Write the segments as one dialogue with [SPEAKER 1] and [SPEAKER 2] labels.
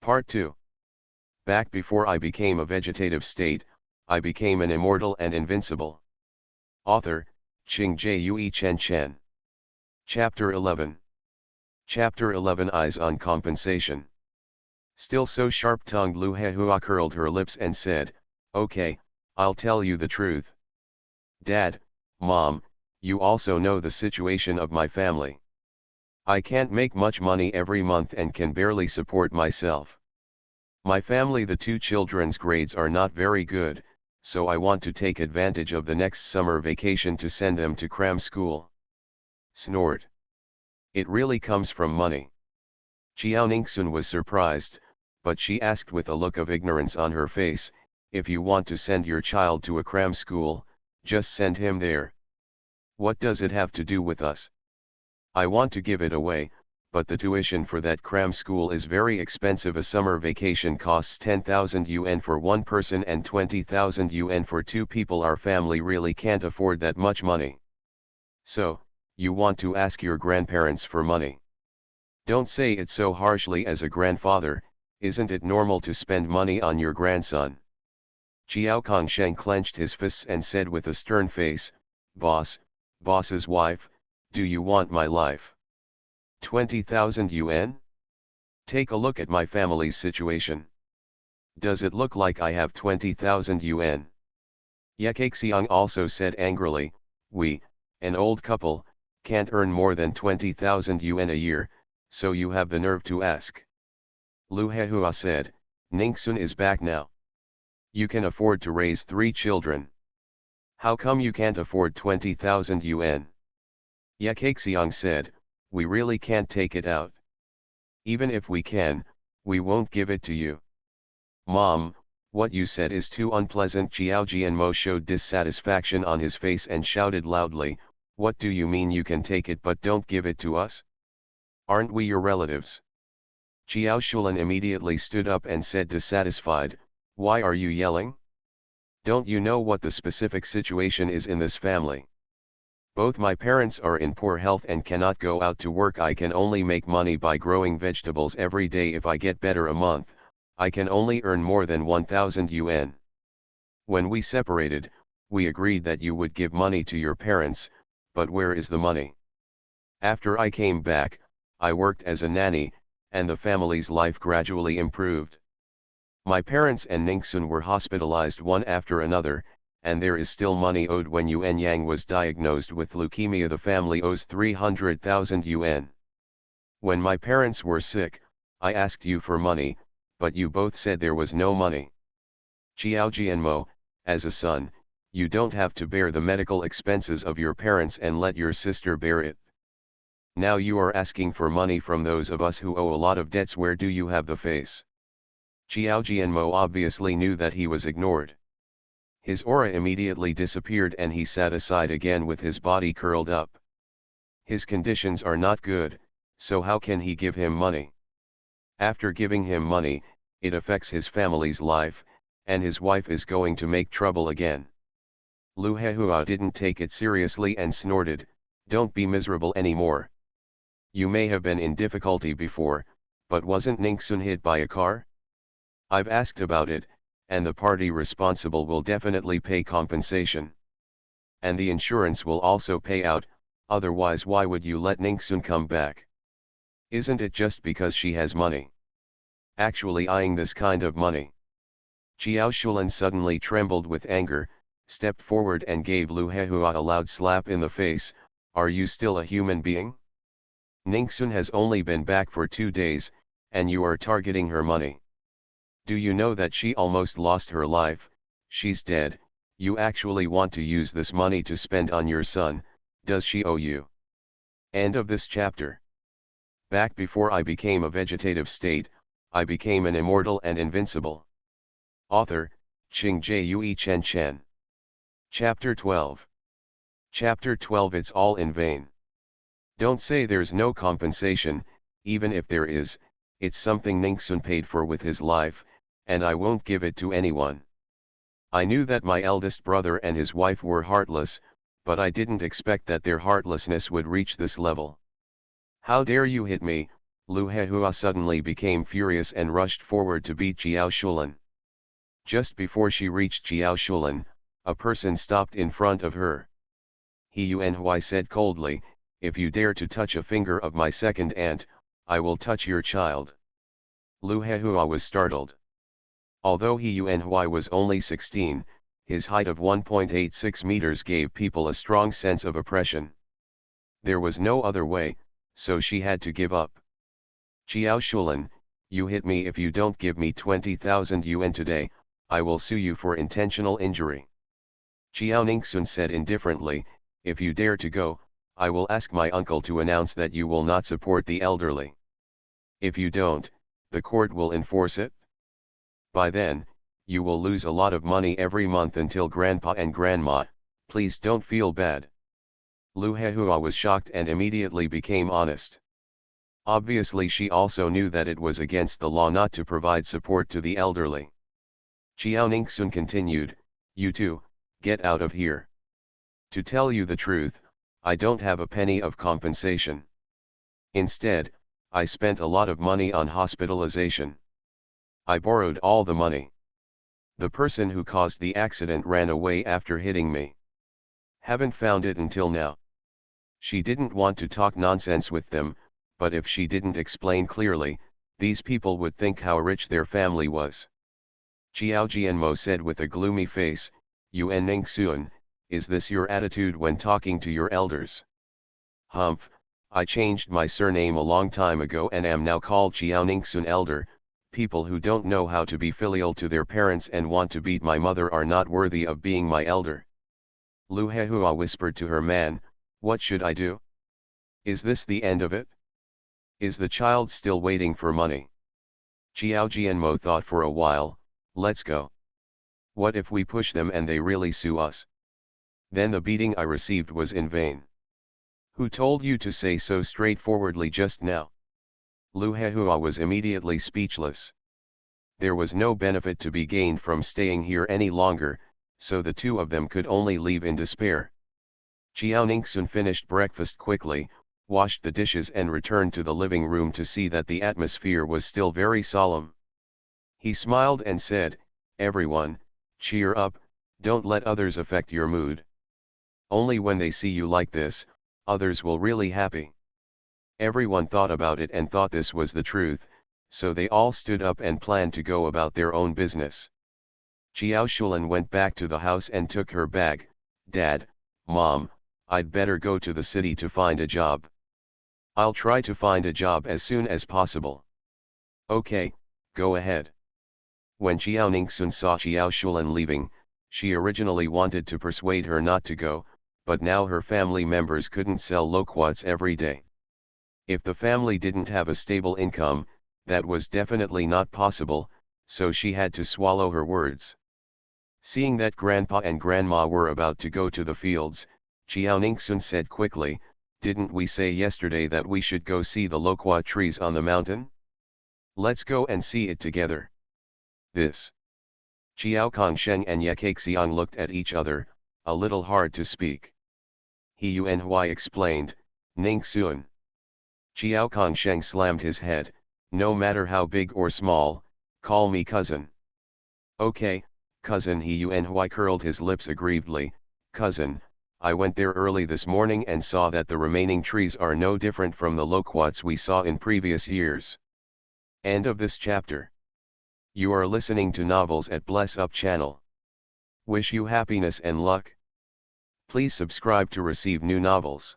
[SPEAKER 1] Part 2. Back before I became a vegetative state, I became an immortal and invincible. Author, Ching Jue Chen Chen. Chapter 11. Chapter 11 Eyes on Compensation. Still so sharp-tongued, Lu Hehua curled her lips and said, "Okay, I'll tell you the truth. Dad, Mom, you also know the situation of my family. I can't make much money every month and can barely support myself. My family, the two children's grades are not very good, so I want to take advantage of the next summer vacation to send them to cram school." Snort. It really comes from money. Chiao Ningxun was surprised, but she asked with a look of ignorance on her face, "If you want to send your child to a cram school, just send him there. What does it have to do with us? I want to give it away, but the tuition for that cram school is very expensive. A summer vacation costs 10,000 yuan for one person and 20,000 yuan for two people. Our family really can't afford that much money. So, you want to ask your grandparents for money? Don't say it so harshly. As a grandfather, isn't it normal to spend money on your grandson?" Chiao Kongsheng clenched his fists and said with a stern face, Boss's wife, do you want my life? 20,000 yuan? Take a look at my family's situation. Does it look like I have 20,000 yuan? Ye Kaixiang also said angrily, "We, an old couple, can't earn more than 20,000 yuan a year, so you have the nerve to ask." Lu Hehua said, "Ningxun is back now. You can afford to raise 3 children. How come you can't afford 20,000 yuan? Ye Kaixiang said, "We really can't take it out. Even if we can, we won't give it to you." "Mom, what you said is too unpleasant." Jiao Jianmo showed dissatisfaction on his face and shouted loudly, "What do you mean you can take it but don't give it to us? Aren't we your relatives?" Jiao Shulan immediately stood up and said dissatisfied, "Why are you yelling? Don't you know what the specific situation is in this family? Both my parents are in poor health and cannot go out to work. I can only make money by growing vegetables every day. If I get better a month, I can only earn more than 1,000 yuan. When we separated, we agreed that you would give money to your parents, but where is the money? After I came back, I worked as a nanny, and the family's life gradually improved. My parents and Ningxun were hospitalized one after another, and there is still money owed. When Yuan Yang was diagnosed with leukemia, the family owes 300,000 yuan. When my parents were sick, I asked you for money, but you both said there was no money. Chiao Jianmo, as a son, you don't have to bear the medical expenses of your parents and let your sister bear it. Now you are asking for money from those of us who owe a lot of debts. Where do you have the face?" Chiao Jianmo obviously knew that he was ignored. His aura immediately disappeared and he sat aside again with his body curled up. His conditions are not good, so how can he give him money? After giving him money, it affects his family's life, and his wife is going to make trouble again. Lu Hehua didn't take it seriously and snorted, "Don't be miserable anymore. You may have been in difficulty before, but wasn't Ningxun hit by a car? I've asked about it, and the party responsible will definitely pay compensation. And the insurance will also pay out, otherwise why would you let Ningxun come back? Isn't it just because she has money? Actually eyeing this kind of money." Chiao Shulan suddenly trembled with anger, stepped forward and gave Lu Hehua a loud slap in the face. "Are you still a human being? Ningxun has only been back for 2 days, and you are targeting her money. Do you know that she almost lost her life? She's dead. You actually want to use this money to spend on your son. Does she owe you?" End of this chapter. Back before I became a vegetative state, I became an immortal and invincible. Author, Ching Jue Chen Chen. Chapter 12. Chapter 12 It's all in vain. Don't say there's no compensation. Even if there is, it's something Ningxun paid for with his life, and I won't give it to anyone. I knew that my eldest brother and his wife were heartless, but I didn't expect that their heartlessness would reach this level. How dare you hit me, Lu Hehua suddenly became furious and rushed forward to beat Jiao Shulan. Just before she reached Jiao Shulan, a person stopped in front of her. He Yuanhui said coldly, "If you dare to touch a finger of my second aunt, I will touch your child." Lu Hehua was startled. Although He Yuanhui was only 16, his height of 1.86 meters gave people a strong sense of oppression. There was no other way, so she had to give up. "Jiao Shulan, you hit me. If you don't give me 20,000 yuan today, I will sue you for intentional injury." Jiao Ningxun said indifferently, "If you dare to go, I will ask my uncle to announce that you will not support the elderly. If you don't, the court will enforce it. By then, you will lose a lot of money every month until grandpa and grandma, please don't feel bad." Lu Hehua was shocked and immediately became honest. Obviously she also knew that it was against the law not to provide support to the elderly. Jiao Ningxun continued, "You two, get out of here. To tell you the truth, I don't have a penny of compensation. Instead, I spent a lot of money on hospitalization. I borrowed all the money. The person who caused the accident ran away after hitting me. Haven't found it until now." She didn't want to talk nonsense with them, but if she didn't explain clearly, these people would think how rich their family was. Jiao Jianmo said with a gloomy face, "Yuan Ningxun, is this your attitude when talking to your elders?" "Humph, I changed my surname a long time ago and am now called Jiao Ningxun Elder. People who don't know how to be filial to their parents and want to beat my mother are not worthy of being my elder." Lu Hehua whispered to her man, "What should I do? Is this the end of it? Is the child still waiting for money?" Jiao Jianmo thought for a while, "Let's go. What if we push them and they really sue us? Then the beating I received was in vain." "Who told you to say so straightforwardly just now?" Lu Hehua was immediately speechless. There was no benefit to be gained from staying here any longer, so the two of them could only leave in despair. Jiao Ningxun finished breakfast quickly, washed the dishes and returned to the living room to see that the atmosphere was still very solemn. He smiled and said, "Everyone, cheer up, don't let others affect your mood. Only when they see you like this, others will really happy." Everyone thought about it and thought this was the truth, so they all stood up and planned to go about their own business. Jiao Shulan went back to the house and took her bag. "Dad, Mom, I'd better go to the city to find a job. I'll try to find a job as soon as possible." "Okay, go ahead." When Jiao Ningxun saw Jiao Shulan leaving, she originally wanted to persuade her not to go, but now her family members couldn't sell loquats every day. If the family didn't have a stable income, that was definitely not possible, so she had to swallow her words. Seeing that grandpa and grandma were about to go to the fields, Jiao Ningxun said quickly, "Didn't we say yesterday that we should go see the loquat trees on the mountain? Let's go and see it together." This. Jiao Kongsheng and Ye Kaixiang looked at each other, a little hard to speak. He Yuanhui explained, "Ningxun." Jiao Kongsheng slammed his head, "No matter how big or small, call me cousin." "Okay, cousin." He Yuanhui curled his lips aggrievedly, "Cousin, I went there early this morning and saw that the remaining trees are no different from the loquats we saw in previous years." End of this chapter. You are listening to Novels at Bless Up channel. Wish you happiness and luck. Please subscribe to receive new novels.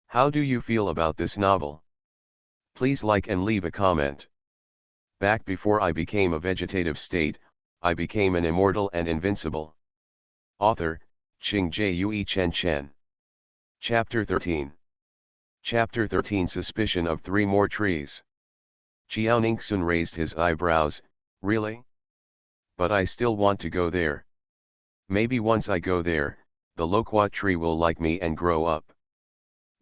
[SPEAKER 1] How do you feel about this novel? Please like and leave a comment. Back before I became a vegetative state, I became an immortal and invincible. Author, Qing Jue Chen Chen. Chapter 13. Chapter 13 Suspicion of Three More Trees. Jiao Ningxun raised his eyebrows, "Really? But I still want to go there. Maybe once I go there, the loquat tree will like me and grow up."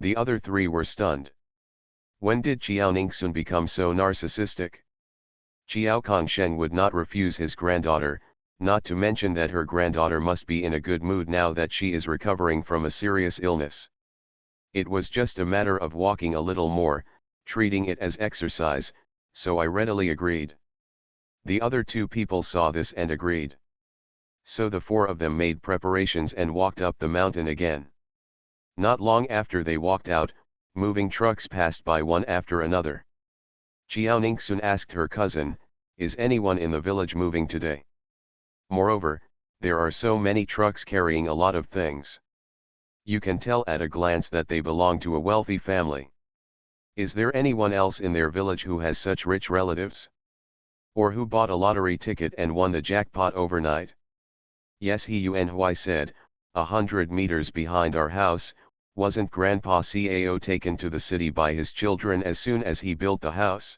[SPEAKER 1] The other three were stunned. When did Jiao Ningxun become so narcissistic? Jiao Kongsheng would not refuse his granddaughter, not to mention that her granddaughter must be in a good mood now that she is recovering from a serious illness. It was just a matter of walking a little more, treating it as exercise, so I readily agreed. The other two people saw this and agreed. So the four of them made preparations and walked up the mountain again. Not long after they walked out, moving trucks passed by one after another. Chiao Ningxun asked her cousin, "Is anyone in the village moving today? Moreover, there are so many trucks carrying a lot of things. You can tell at a glance that they belong to a wealthy family. Is there anyone else in their village who has such rich relatives? Or who bought a lottery ticket and won the jackpot overnight?" "Yes," He Yunhui said, 100 meters behind our house. Wasn't Grandpa Cao taken to the city by his children as soon as he built the house?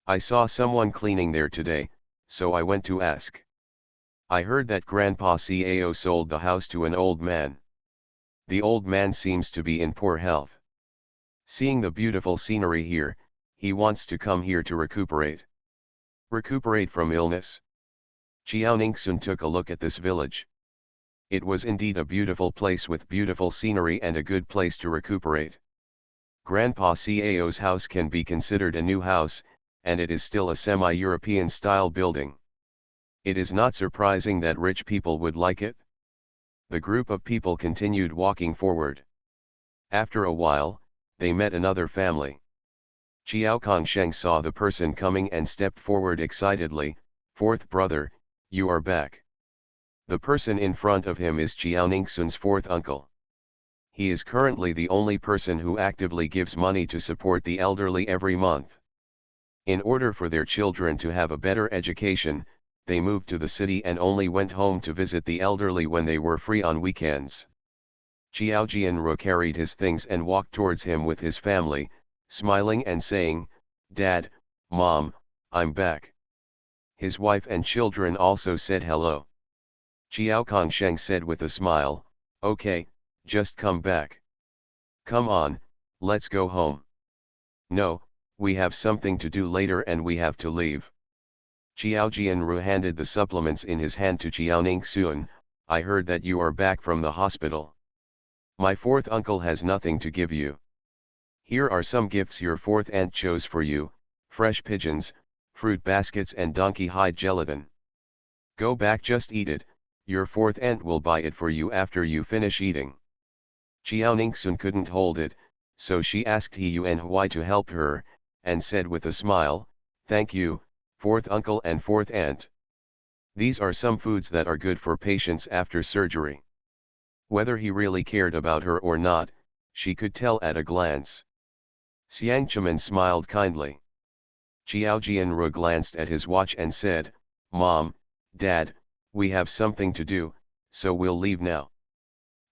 [SPEAKER 1] I saw someone cleaning there today, so I went to ask. I heard that Grandpa Cao sold the house to an old man. The old man seems to be in poor health. Seeing the beautiful scenery here, he wants to come here to recuperate. Recuperate from illness? Chiao Ningxun took a look at this village. It was indeed a beautiful place with beautiful scenery and a good place to recuperate. Grandpa Cao's house can be considered a new house, and it is still a semi-European style building. It is not surprising that rich people would like it. The group of people continued walking forward. After a while, they met another family. Chiao Kongsheng saw the person coming and stepped forward excitedly. "Fourth brother, you are back." The person in front of him is Chiao Ningxun's fourth uncle. He is currently the only person who actively gives money to support the elderly every month. In order for their children to have a better education, they moved to the city and only went home to visit the elderly when they were free on weekends. Chiao Jianru carried his things and walked towards him with his family, smiling and saying, "Dad, Mom, I'm back." His wife and children also said hello. Chiao Kongsheng said with a smile, "Okay, just come back. Come on, let's go home." "No, we have something to do later and we have to leave." Chiao Jianru handed the supplements in his hand to Chiao Ningxun. "I heard that you are back from the hospital. My fourth uncle has nothing to give you. Here are some gifts your fourth aunt chose for you: fresh pigeons, fruit baskets and donkey hide gelatin. Go back, just eat it. Your fourth aunt will buy it for you after you finish eating." Chiao Ningxun couldn't hold it, so she asked He Yunhui to help her, and said with a smile, "Thank you, fourth uncle and fourth aunt. These are some foods that are good for patients after surgery." Whether he really cared about her or not, she could tell at a glance. Xiang Chemin smiled kindly. Chiao Jianru glanced at his watch and said, "Mom, Dad, we have something to do, so we'll leave now.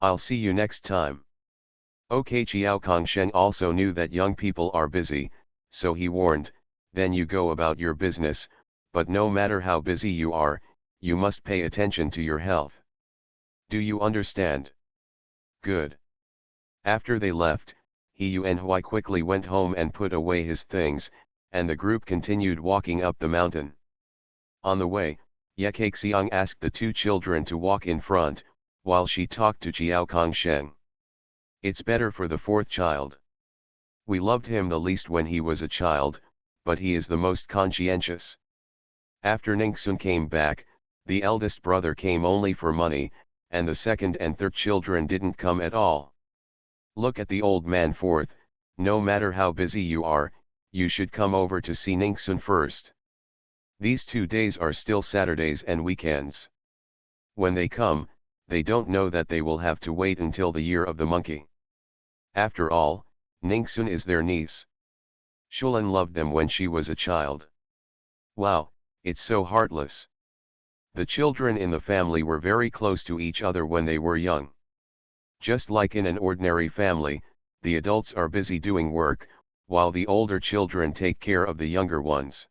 [SPEAKER 1] I'll see you next time." Okay. Chiao Kongsheng also knew that young people are busy, so he warned, "Then you go about your business, but no matter how busy you are, you must pay attention to your health. Do you understand?" "Good." After they left, He Yunhui quickly went home and put away his things, and the group continued walking up the mountain. On the way, Ye Kaixiang asked the two children to walk in front, while she talked to Chiao Kongsheng. "It's better for the fourth child. We loved him the least when he was a child, but he is the most conscientious." After Ningxun came back, the eldest brother came only for money, and the second and third children didn't come at all. "Look at the old man fourth, no matter how busy you are, you should come over to see Ningxun first. These 2 days are still Saturdays and weekends. When they come, they don't know that they will have to wait until the year of the monkey. After all, Ningxun is their niece. Shulan loved them when she was a child. Wow, it's so heartless." The children in the family were very close to each other when they were young. Just like in an ordinary family, the adults are busy doing work, while the older children take care of the younger ones.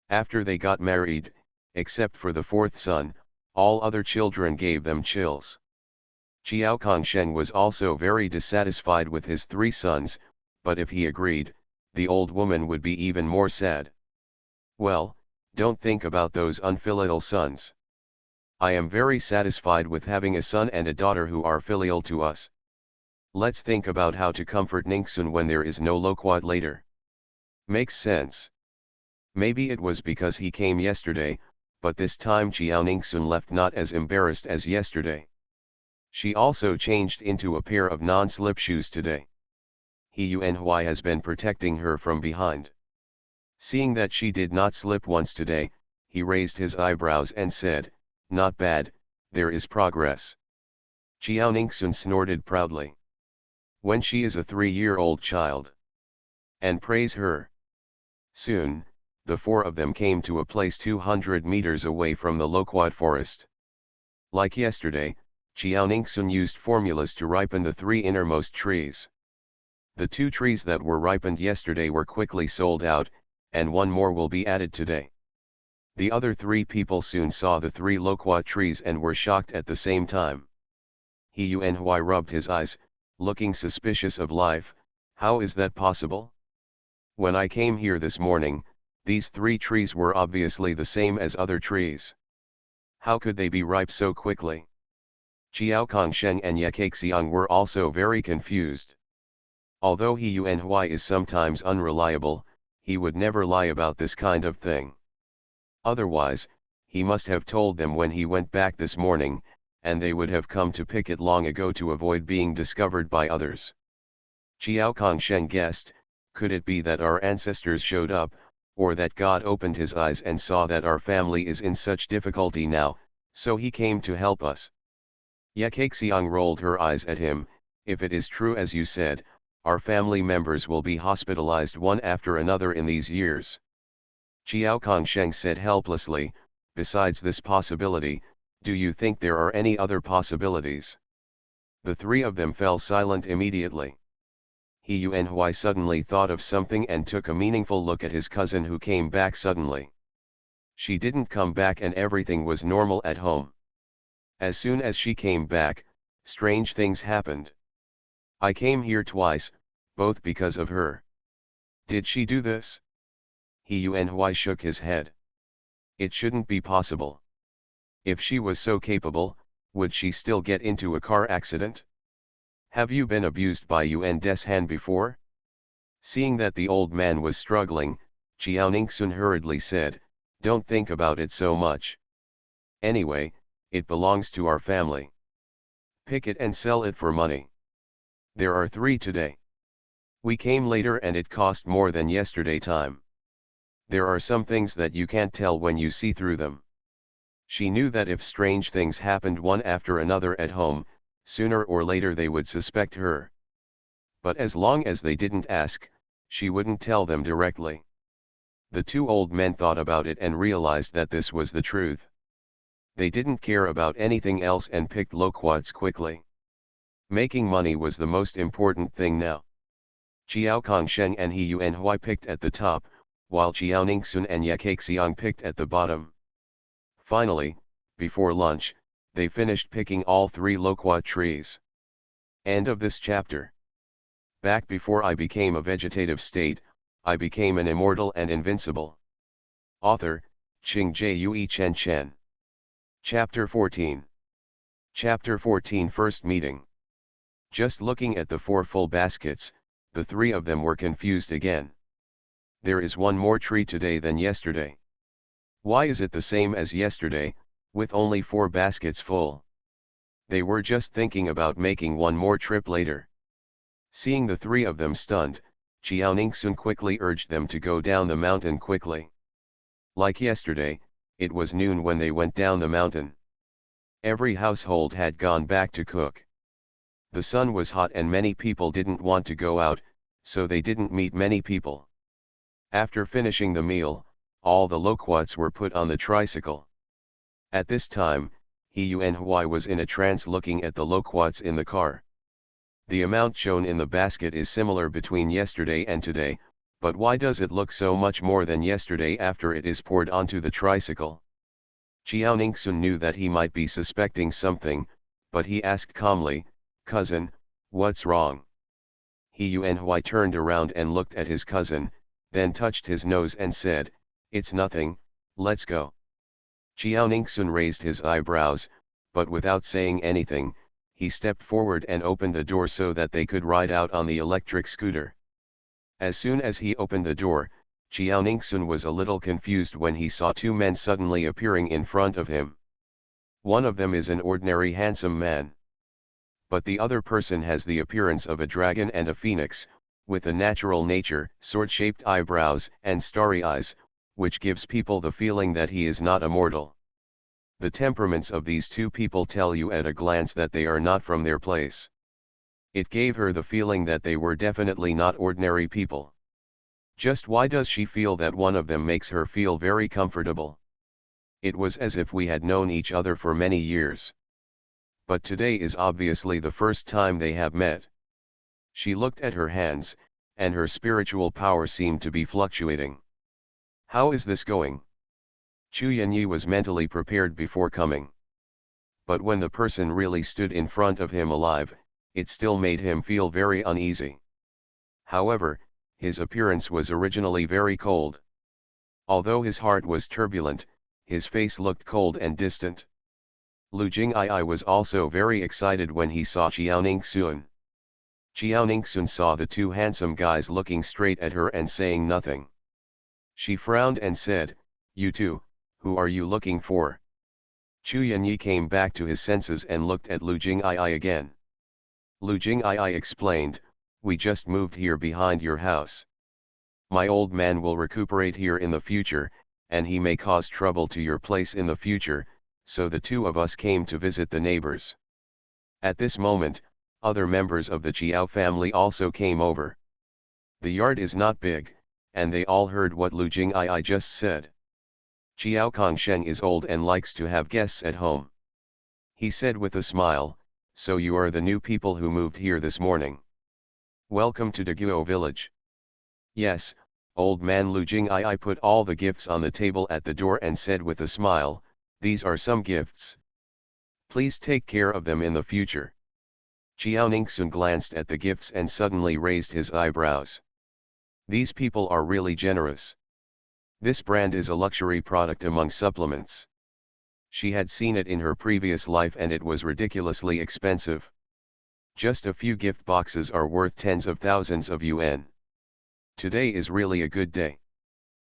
[SPEAKER 1] After they got married, except for the fourth son, all other children gave them chills. Chiao Kongsheng was also very dissatisfied with his 3 sons, but if he agreed, the old woman would be even more sad. "Well, don't think about those unfilial sons. I am very satisfied with having a son and a daughter who are filial to us. Let's think about how to comfort Ningxun when there is no Loquat later." Makes sense. Maybe it was because he came yesterday, but this time Jiao Ningxun left not as embarrassed as yesterday. She also changed into a pair of non-slip shoes today. He Yuanhui has been protecting her from behind. Seeing that she did not slip once today, he raised his eyebrows and said, "Not bad, there is progress." Jiao Ningxun snorted proudly. When she is a 3-year-old child. And praise her. Soon, the four of them came to a place 200 meters away from the loquat forest. Like yesterday, Jiao Ningxun used formulas to ripen the 3 innermost trees. The 2 trees that were ripened yesterday were quickly sold out, and 1 more will be added today. The other 3 people soon saw the 3 loquat trees and were shocked at the same time. He Yuanhui rubbed his eyes, looking suspicious of life. How is that possible? When I came here this morning, these 3 trees were obviously the same as other trees. How could they be ripe so quickly? Qiao Kongsheng and Ye Kaixiang were also very confused. Although He Yuanhui is sometimes unreliable, he would never lie about this kind of thing. Otherwise, he must have told them when he went back this morning, and they would have come to pick it long ago to avoid being discovered by others. Qiao Kongsheng guessed, could it be that our ancestors showed up, or that God opened his eyes and saw that our family is in such difficulty now, so he came to help us? Ye Kaixiang rolled her eyes at him. If it is true as you said, our family members will be hospitalized one after another in these years. Qiao Kongsheng said helplessly, besides this possibility, do you think there are any other possibilities? The 3 of them fell silent immediately. He Yuanhui suddenly thought of something and took a meaningful look at his cousin who came back suddenly. She didn't come back and everything was normal at home. As soon as she came back, strange things happened. I came here twice, both because of her. Did she do this? He Yuanhui shook his head. It shouldn't be possible. If she was so capable, would she still get into a car accident? Have you been abused by Yuan Deshan before? Seeing that the old man was struggling, Jiao Ningxun hurriedly said, don't think about it so much. Anyway, it belongs to our family. Pick it and sell it for money. There are 3 today. We came later and it cost more than yesterday time. There are some things that you can't tell when you see through them. She knew that if strange things happened one after another at home, sooner or later they would suspect her. But as long as they didn't ask, she wouldn't tell them directly. The 2 old men thought about it and realized that this was the truth. They didn't care about anything else and picked loquats quickly. Making money was the most important thing now. Qiao Kongsheng and He Yuanhui picked at the top, while Jiao Ningxun and Ye Kaixiang picked at the bottom. Finally, before lunch, they finished picking all 3 loquat trees. End of this chapter. Back before I became a vegetative state, I became an immortal and invincible. Author, Qing Jue Chen Chen. Chapter 14. Chapter 14 First Meeting. Just looking at the 4 full baskets, the 3 of them were confused again. There is 1 more tree today than yesterday. Why is it the same as yesterday, with only 4 baskets full? They were just thinking about making 1 more trip later. Seeing the 3 of them stunned, Jiao Ningxun quickly urged them to go down the mountain quickly. Like yesterday, it was noon when they went down the mountain. Every household had gone back to cook. The sun was hot and many people didn't want to go out, so they didn't meet many people. After finishing the meal, all the loquats were put on the tricycle. At this time, He Yuanhui was in a trance looking at the loquats in the car. The amount shown in the basket is similar between yesterday and today, but why does it look so much more than yesterday after it is poured onto the tricycle? Jiao Ningxun knew that he might be suspecting something, but he asked calmly, cousin, what's wrong? He Yuanhui turned around and looked at his cousin, then touched his nose and said, it's nothing, let's go. Jiao Ningxun raised his eyebrows, but without saying anything, he stepped forward and opened the door so that they could ride out on the electric scooter. As soon as he opened the door, Chiao Ningsun was a little confused when he saw two men suddenly appearing in front of him. One of them is an ordinary handsome man. But the other person has the appearance of a dragon and a phoenix, with a natural nature, sword-shaped eyebrows and starry eyes, which gives people the feeling that he is not immortal. The temperaments of these two people tell you at a glance that they are not from their place. It gave her the feeling that they were definitely not ordinary people. Just why does she feel that one of them makes her feel very comfortable? It was as if we had known each other for many years. But today is obviously the first time they have met. She looked at her hands, and her spiritual power seemed to be fluctuating. How is this going? Chu Yanyi was mentally prepared before coming. But when the person really stood in front of him alive, it still made him feel very uneasy. However, his appearance was originally very cold. Although his heart was turbulent, his face looked cold and distant. Lu Jing'ai was also very excited when he saw Chiao Ningsun. Chiao Ningsun saw the two handsome guys looking straight at her and saying nothing. She frowned and said, "You two, who are you looking for?" Chu Yanyi came back to his senses and looked at Lu Jing'ai again. Lu Jing'ai explained, "We just moved here behind your house. My old man will recuperate here in the future, and he may cause trouble to your place in the future, so the two of us came to visit the neighbors." At this moment, other members of the Chiao family also came over. The yard is not big, and they all heard what Lu Jing'ai just said. Chiao Kongsheng is old and likes to have guests at home. He said with a smile, "So you are the new people who moved here this morning. Welcome to Daguo village." "Yes," old man Lu Jing'ai put all the gifts on the table at the door and said with a smile, "These are some gifts. Please take care of them in the future." Chiao Ningsun glanced at the gifts and suddenly raised his eyebrows. These people are really generous. This brand is a luxury product among supplements. She had seen it in her previous life and it was ridiculously expensive. Just a few gift boxes are worth tens of thousands of yuan. Today is really a good day.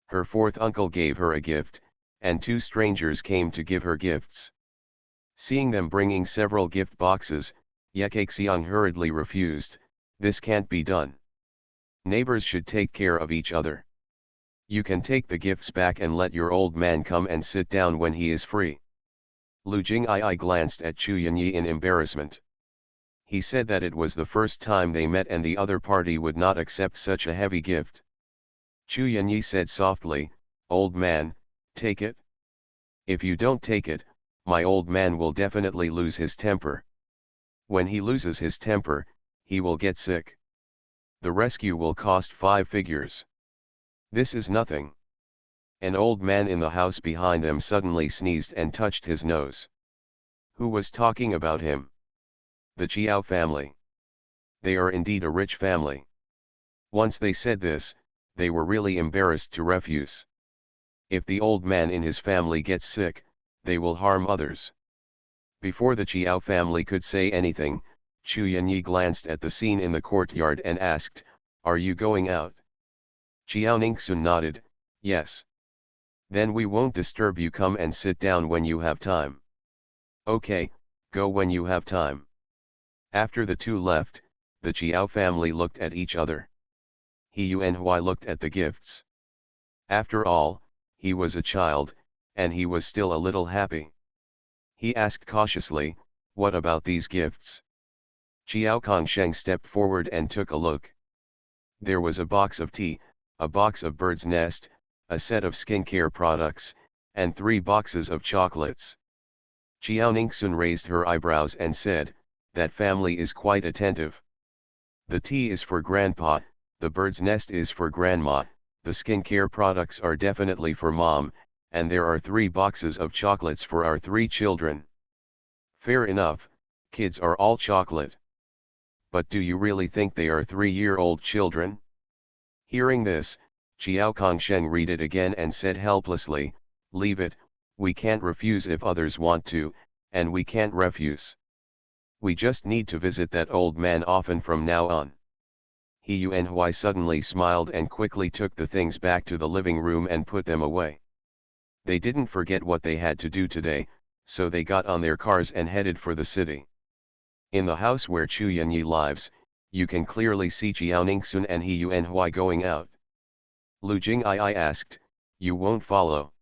[SPEAKER 1] Her fourth uncle gave her a gift, and two strangers came to give her gifts. Seeing them bringing several gift boxes, Ye Kaixiang hurriedly refused, "This can't be done. Neighbors should take care of each other. You can take the gifts back and let your old man come and sit down when he is free." Lu Jing'ai glanced at Chu Yanyi in embarrassment. He said that it was the first time they met and the other party would not accept such a heavy gift. Chu Yanyi said softly, "Old man, take it. If you don't take it, my old man will definitely lose his temper. When he loses his temper, he will get sick. The rescue will cost 5 figures. This is nothing." An old man in the house behind them suddenly sneezed and touched his nose. Who was talking about him? The Chiao family. They are indeed a rich family. Once they said this, they were really embarrassed to refuse. If the old man in his family gets sick, they will harm others. Before the Chiao family could say anything, Chu Yanyi glanced at the scene in the courtyard and asked, "Are you going out?" Chiao Ningsun nodded, "Yes." "Then we won't disturb you. Come and sit down when you have time." "Okay, go when you have time." After the two left, the Chiao family looked at each other. He Yuanhui looked at the gifts. After all, he was a child, and he was still a little happy. He asked cautiously, "What about these gifts?" Chiao Kongsheng stepped forward and took a look. There was a box of tea, a box of bird's nest, a set of skincare products, and 3 boxes of chocolates. Chiao Ningsun raised her eyebrows and said, "That family is quite attentive. The tea is for grandpa, the bird's nest is for grandma, the skincare products are definitely for mom, and there are 3 boxes of chocolates for our 3 children. Fair enough, kids are all chocolate. But do you really think they are 3-year-old children?" Hearing this, Chiao Kongsheng read it again and said helplessly, "Leave it, we can't refuse if others want to, and we can't refuse. We just need to visit that old man often from now on." He Yunhui suddenly smiled and quickly took the things back to the living room and put them away. They didn't forget what they had to do today, so they got on their cars and headed for the city. In the house where Chu Yanyi lives, you can clearly see Chiao Ningxun and He Yunhui going out. Lu Jing'ai asked, "You won't follow?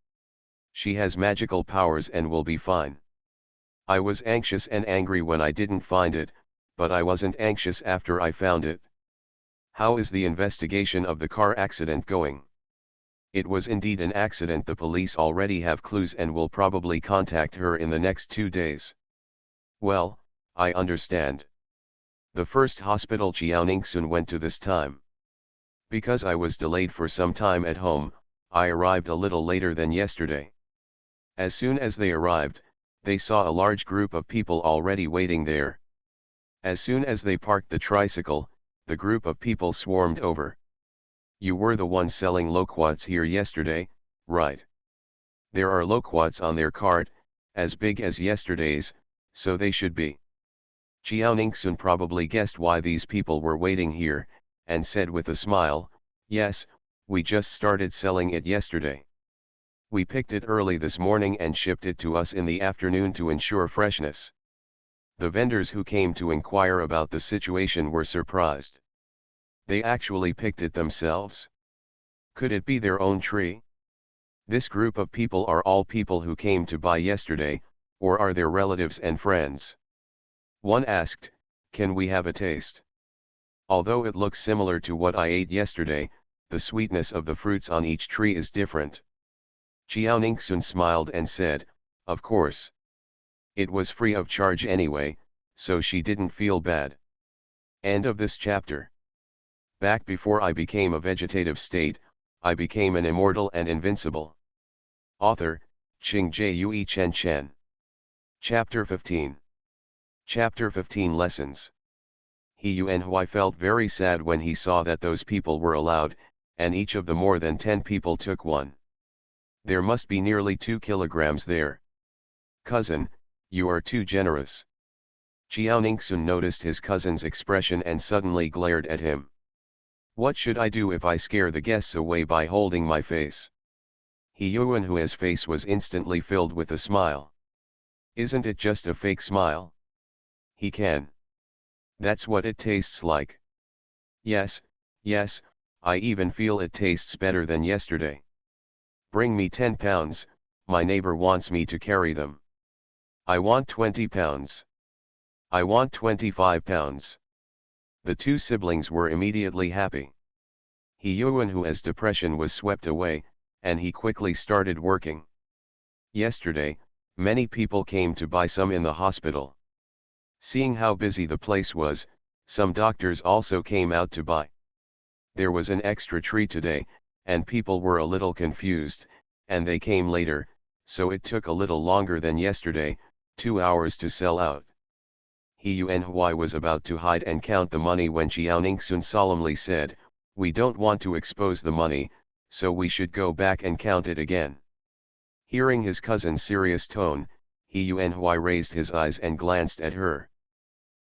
[SPEAKER 1] She has magical powers and will be fine." I was anxious and angry when I didn't find it, but I wasn't anxious after I found it. How is the investigation of the car accident going? It was indeed an accident. The police already have clues and will probably contact her in the next 2 days. Well, I understand. The first hospital Chiao Ningxun went to this time. Because I was delayed for some time at home, I arrived a little later than yesterday. As soon as they arrived, they saw a large group of people already waiting there. As soon as they parked the tricycle, the group of people swarmed over. You were the one selling loquats here yesterday, right? There are loquats on their cart, as big as yesterday's, so they should be. Chiao Ningxun probably guessed why these people were waiting here, and said with a smile, "Yes, we just started selling it yesterday. We picked it early this morning and shipped it to us in the afternoon to ensure freshness." The vendors who came to inquire about the situation were surprised. They actually picked it themselves. Could it be their own tree? This group of people are all people who came to buy yesterday, or are their relatives and friends? One asked, "Can we have a taste?" Although it looks similar to what I ate yesterday, the sweetness of the fruits on each tree is different. Chiao Ningxun smiled and said, "Of course. It was free of charge anyway, so she didn't feel bad." End of this chapter. Back before I became a vegetative state, I became an immortal and invincible. Author, Qing Jue Chen Chen. Chapter 15. Chapter 15 Lessons. He Yunhui felt very sad when he saw that those people were allowed, and each of the more than 10 people took one. There must be nearly 2 kilograms there. "Cousin, you are too generous." Chiao Ningxun noticed his cousin's expression and suddenly glared at him. "What should I do if I scare the guests away by holding my face?" He Yunhui's face was instantly filled with a smile. "Isn't it just a fake smile? He can. That's what it tastes like. Yes, yes, I even feel it tastes better than yesterday. Bring me 10 pounds, my neighbor wants me to carry them. I want 20 pounds. I want 25 pounds. The 2 siblings were immediately happy. He Yunhui's depression was swept away, and he quickly started working. Yesterday, many people came to buy some in the hospital. Seeing how busy the place was, some doctors also came out to buy. There was an extra tree today, and people were a little confused, and they came later, so it took a little longer than yesterday, 2 hours to sell out. He Yunhui was about to hide and count the money when Chiao Ningxun solemnly said, "We don't want to expose the money, so we should go back and count it again." Hearing his cousin's serious tone, He Yunhui raised his eyes and glanced at her.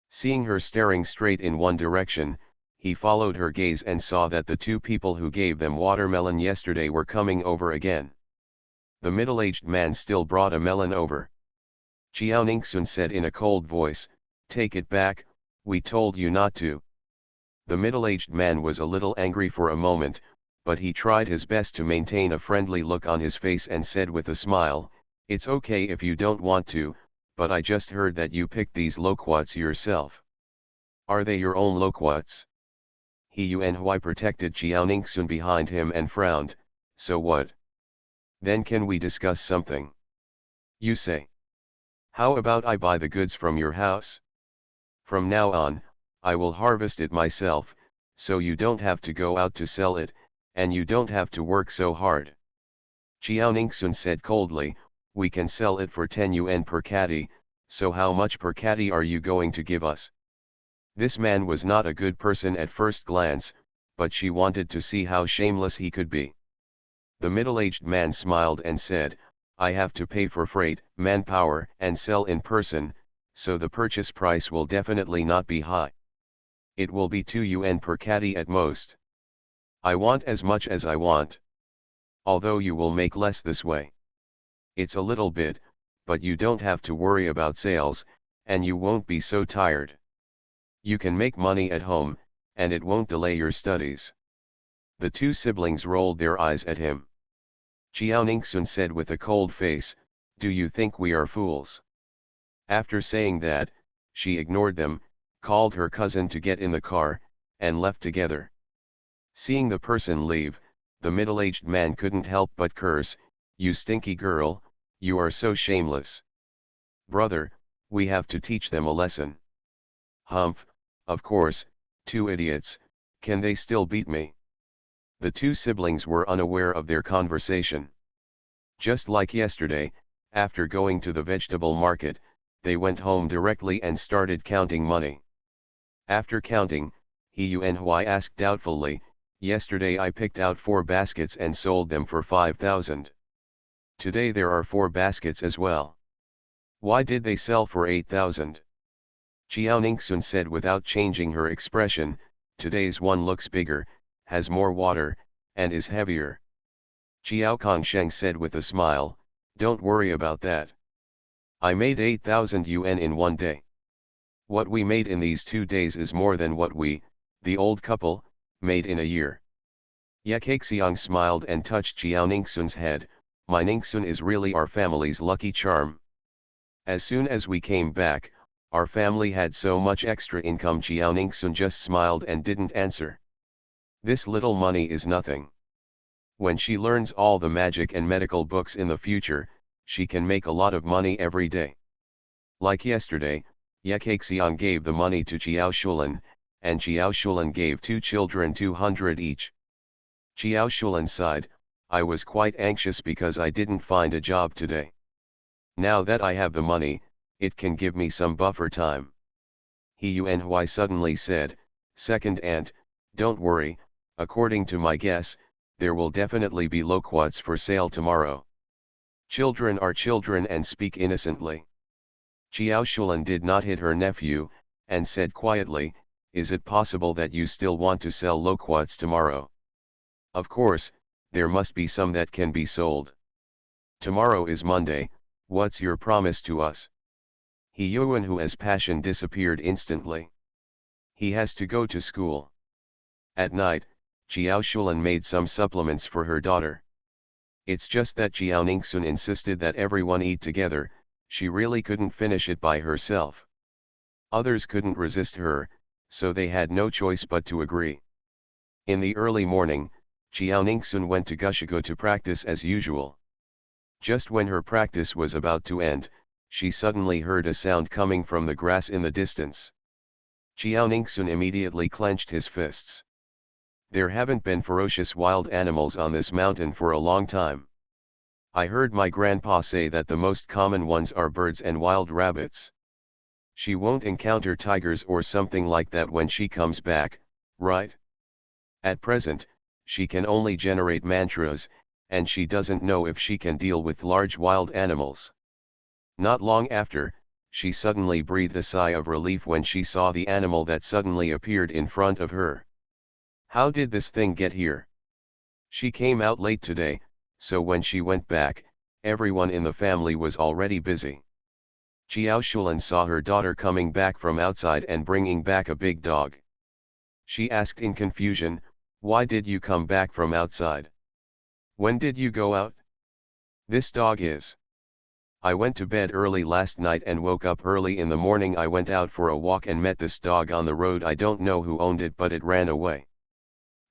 [SPEAKER 1] Seeing her staring straight in one direction, he followed her gaze and saw that the 2 people who gave them watermelon yesterday were coming over again. The middle-aged man still brought a melon over. Chiao Ningxun said in a cold voice, "Take it back, we told you not to." The middle-aged man was a little angry for a moment, but he tried his best to maintain a friendly look on his face and said with a smile, "It's okay if you don't want to, but I just heard that you picked these loquats yourself. Are they your own loquats?" He Yunhui protected Chiao Ningxun behind him and frowned, "So what? Then can we discuss something? You say. How about I buy the goods from your house? From now on, I will harvest it myself, so you don't have to go out to sell it, and you don't have to work so hard." Chiao Ningxun said coldly, "We can sell it for 10 yuan per catty, so how much per catty are you going to give us?" This man was not a good person at first glance, but she wanted to see how shameless he could be. The middle-aged man smiled and said, "I have to pay for freight, manpower, and sell in person, so the purchase price will definitely not be high." It will be 2 yuan per caddy at most. I want as much as I want. Although you will make less this way. It's a little bit, but you don't have to worry about sales, and you won't be so tired. You can make money at home, and it won't delay your studies. The two siblings rolled their eyes at him. Chiao Ningsun said with a cold face, "Do you think we are fools?" After saying that, she ignored them, called her cousin to get in the car, and left together. Seeing the person leave, the middle-aged man couldn't help but curse, "You stinky girl, you are so shameless. Brother, we have to teach them a lesson." Humph, of course, two idiots, can they still beat me? The two siblings were unaware of their conversation. Just like yesterday, after going to the vegetable market, they went home directly and started counting money. After counting, He Yuanhui asked doubtfully, "Yesterday I picked out 4 baskets and sold them for 5,000. Today there are 4 baskets as well. Why did they sell for 8,000? Chiao Ningsun said without changing her expression, "Today's one looks bigger, has more water, and is heavier." Chiao Kongsheng said with a smile, "Don't worry about that. I made 8,000 yuan in one day. What we made in these 2 days is more than what we, the old couple, made in a year." Ye Kaixiang smiled and touched Chiao Ningsun's head, "My Ningsun is really our family's lucky charm. As soon as we came back, our family had so much extra income." Chiao Ningsun just smiled and didn't answer. This little money is nothing. When she learns all the magic and medical books in the future, she can make a lot of money every day. Like yesterday, Ye Kaixiang gave the money to Chiao Shulan, and Chiao Shulan gave 2 children 200 each. Chiao Shulan sighed, "I was quite anxious because I didn't find a job today. Now that I have the money, it can give me some buffer time." He Yuanhui suddenly said, "Second aunt, don't worry, according to my guess, there will definitely be loquats for sale tomorrow. Children are children and speak innocently." Chiao Shulan did not hit her nephew, and said quietly, "Is it possible that you still want to sell loquats tomorrow? Of course, there must be some that can be sold. Tomorrow is Monday, what's your promise to us?" He Yuan who as passion disappeared instantly. He has to go to school. At night, Chiao Shulan made some supplements for her daughter. It's just that Chiao Ningsun insisted that everyone eat together, she really couldn't finish it by herself. Others couldn't resist her, so they had no choice but to agree. In the early morning, Chiao Ningsun went to Gushigo to practice as usual. Just when her practice was about to end, she suddenly heard a sound coming from the grass in the distance. Chiao Ningsun immediately clenched his fists. There haven't been ferocious wild animals on this mountain for a long time. I heard my grandpa say that the most common ones are birds and wild rabbits. She won't encounter tigers or something like that when she comes back, right? At present, she can only generate mantras, and she doesn't know if she can deal with large wild animals. Not long after, she suddenly breathed a sigh of relief when she saw the animal that suddenly appeared in front of her. How did this thing get here? She came out late today, so when she went back, everyone in the family was already busy. Chiao Shulan saw her daughter coming back from outside and bringing back a big dog. She asked in confusion, "Why did you come back from outside? When did you go out? This dog is..." "I went to bed early last night and woke up early in the morning. I went out for a walk and met this dog on the road. I don't know who owned it, but it ran away."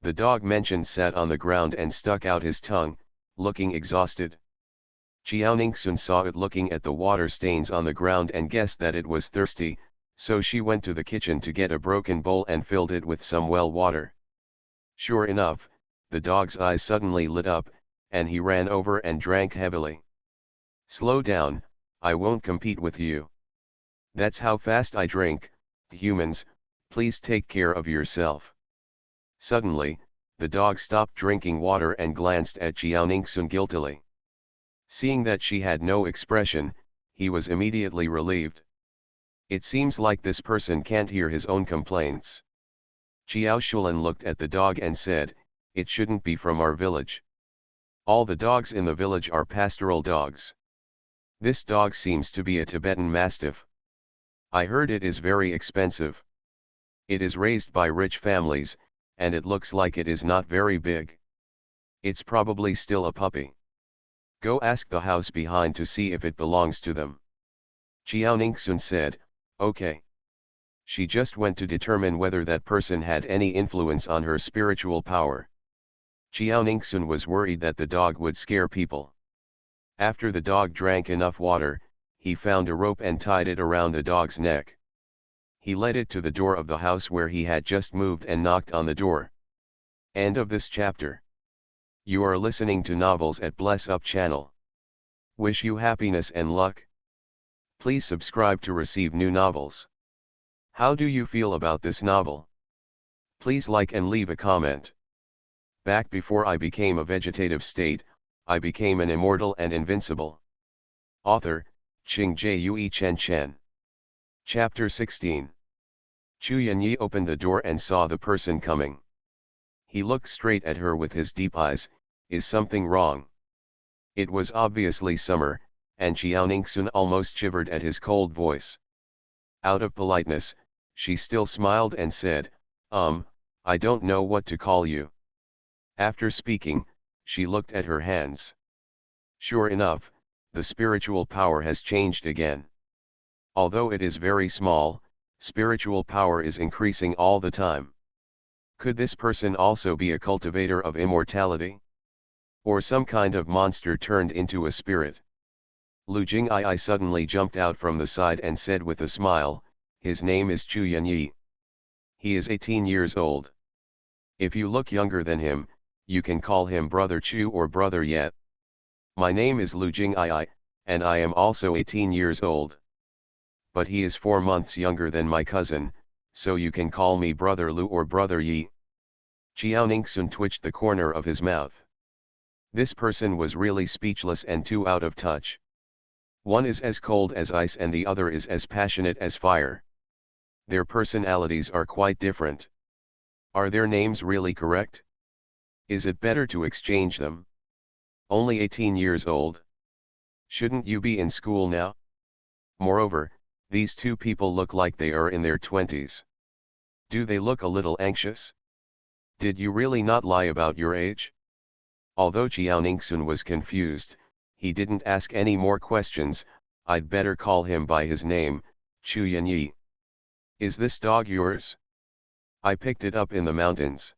[SPEAKER 1] The dog mentioned sat on the ground and stuck out his tongue, looking exhausted. Chiao Ningsun saw it looking at the water stains on the ground and guessed that it was thirsty, so she went to the kitchen to get a broken bowl and filled it with some well water. Sure enough, the dog's eyes suddenly lit up, and he ran over and drank heavily. "Slow down, I won't compete with you. That's how fast I drink. Humans, please take care of yourself." Suddenly, the dog stopped drinking water and glanced at Chiao Ningsun guiltily. Seeing that she had no expression, he was immediately relieved. It seems like this person can't hear his own complaints. Xiao Shulan looked at the dog and said, "It shouldn't be from our village. All the dogs in the village are pastoral dogs. This dog seems to be a Tibetan Mastiff. I heard it is very expensive. It is raised by rich families, and it looks like it is not very big. It's probably still a puppy. Go ask the house behind to see if it belongs to them." Chiao Ningxun said, "Okay." She just went to determine whether that person had any influence on her spiritual power. Chiao Ningxun was worried that the dog would scare people. After the dog drank enough water, he found a rope and tied it around the dog's neck. He led it to the door of the house where he had just moved and knocked on the door. End of this chapter. You are listening to Novels at Bless Up channel. Wish you happiness and luck. Please subscribe to receive new novels. How do you feel about this novel? Please like and leave a comment. Back before I became a vegetative state, I became an immortal and invincible. Author, Qing Jue Chen Chen. Chapter 16. Chu Yanyi opened the door and saw the person coming. He looked straight at her with his deep eyes. Is something wrong? It was obviously summer, and Xiao Ningxun almost shivered at his cold voice. Out of politeness, she still smiled and said, I don't know what to call you." After speaking, she looked at her hands. Sure enough, the spiritual power has changed again. Although it is very small, spiritual power is increasing all the time. Could this person also be a cultivator of immortality? Or some kind of monster turned into a spirit? Lu Jing'ai suddenly jumped out from the side and said with a smile, "His name is Chu Yanyi. He is 18 years old. If you look younger than him, you can call him Brother Chu or Brother Yet. My name is Lu Jing'ai, and I am also 18 years old. But he is 4 months younger than my cousin, so you can call me Brother Lu or Brother Yi." Xiao Ningxun twitched the corner of his mouth. This person was really speechless and too out of touch. One is as cold as ice and the other is as passionate as fire. Their personalities are quite different. Are their names really correct? Is it better to exchange them? Only 18 years old? Shouldn't you be in school now? Moreover, these two people look like they are in their 20s. Do they look a little anxious? Did you really not lie about your age? Although Xiao Ningxun was confused, he didn't ask any more questions. I'd better call him by his name, Chu Yanyi. Is this dog yours? I picked it up in the mountains.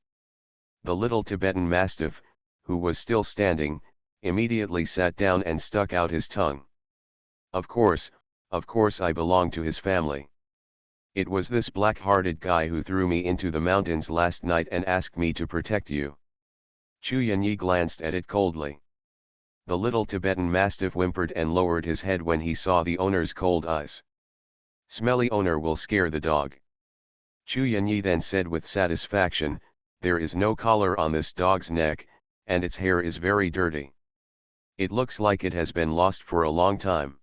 [SPEAKER 1] The little Tibetan Mastiff, who was still standing, immediately sat down and stuck out his tongue. Of course I belong to his family. It was this black-hearted guy who threw me into the mountains last night and asked me to protect you. Chu Yanyi glanced at it coldly. The little Tibetan Mastiff whimpered and lowered his head when he saw the owner's cold eyes. Smelly owner will scare the dog. Chu Yanyi then said with satisfaction, "There is no collar on this dog's neck, and its hair is very dirty. It looks like it has been lost for a long time.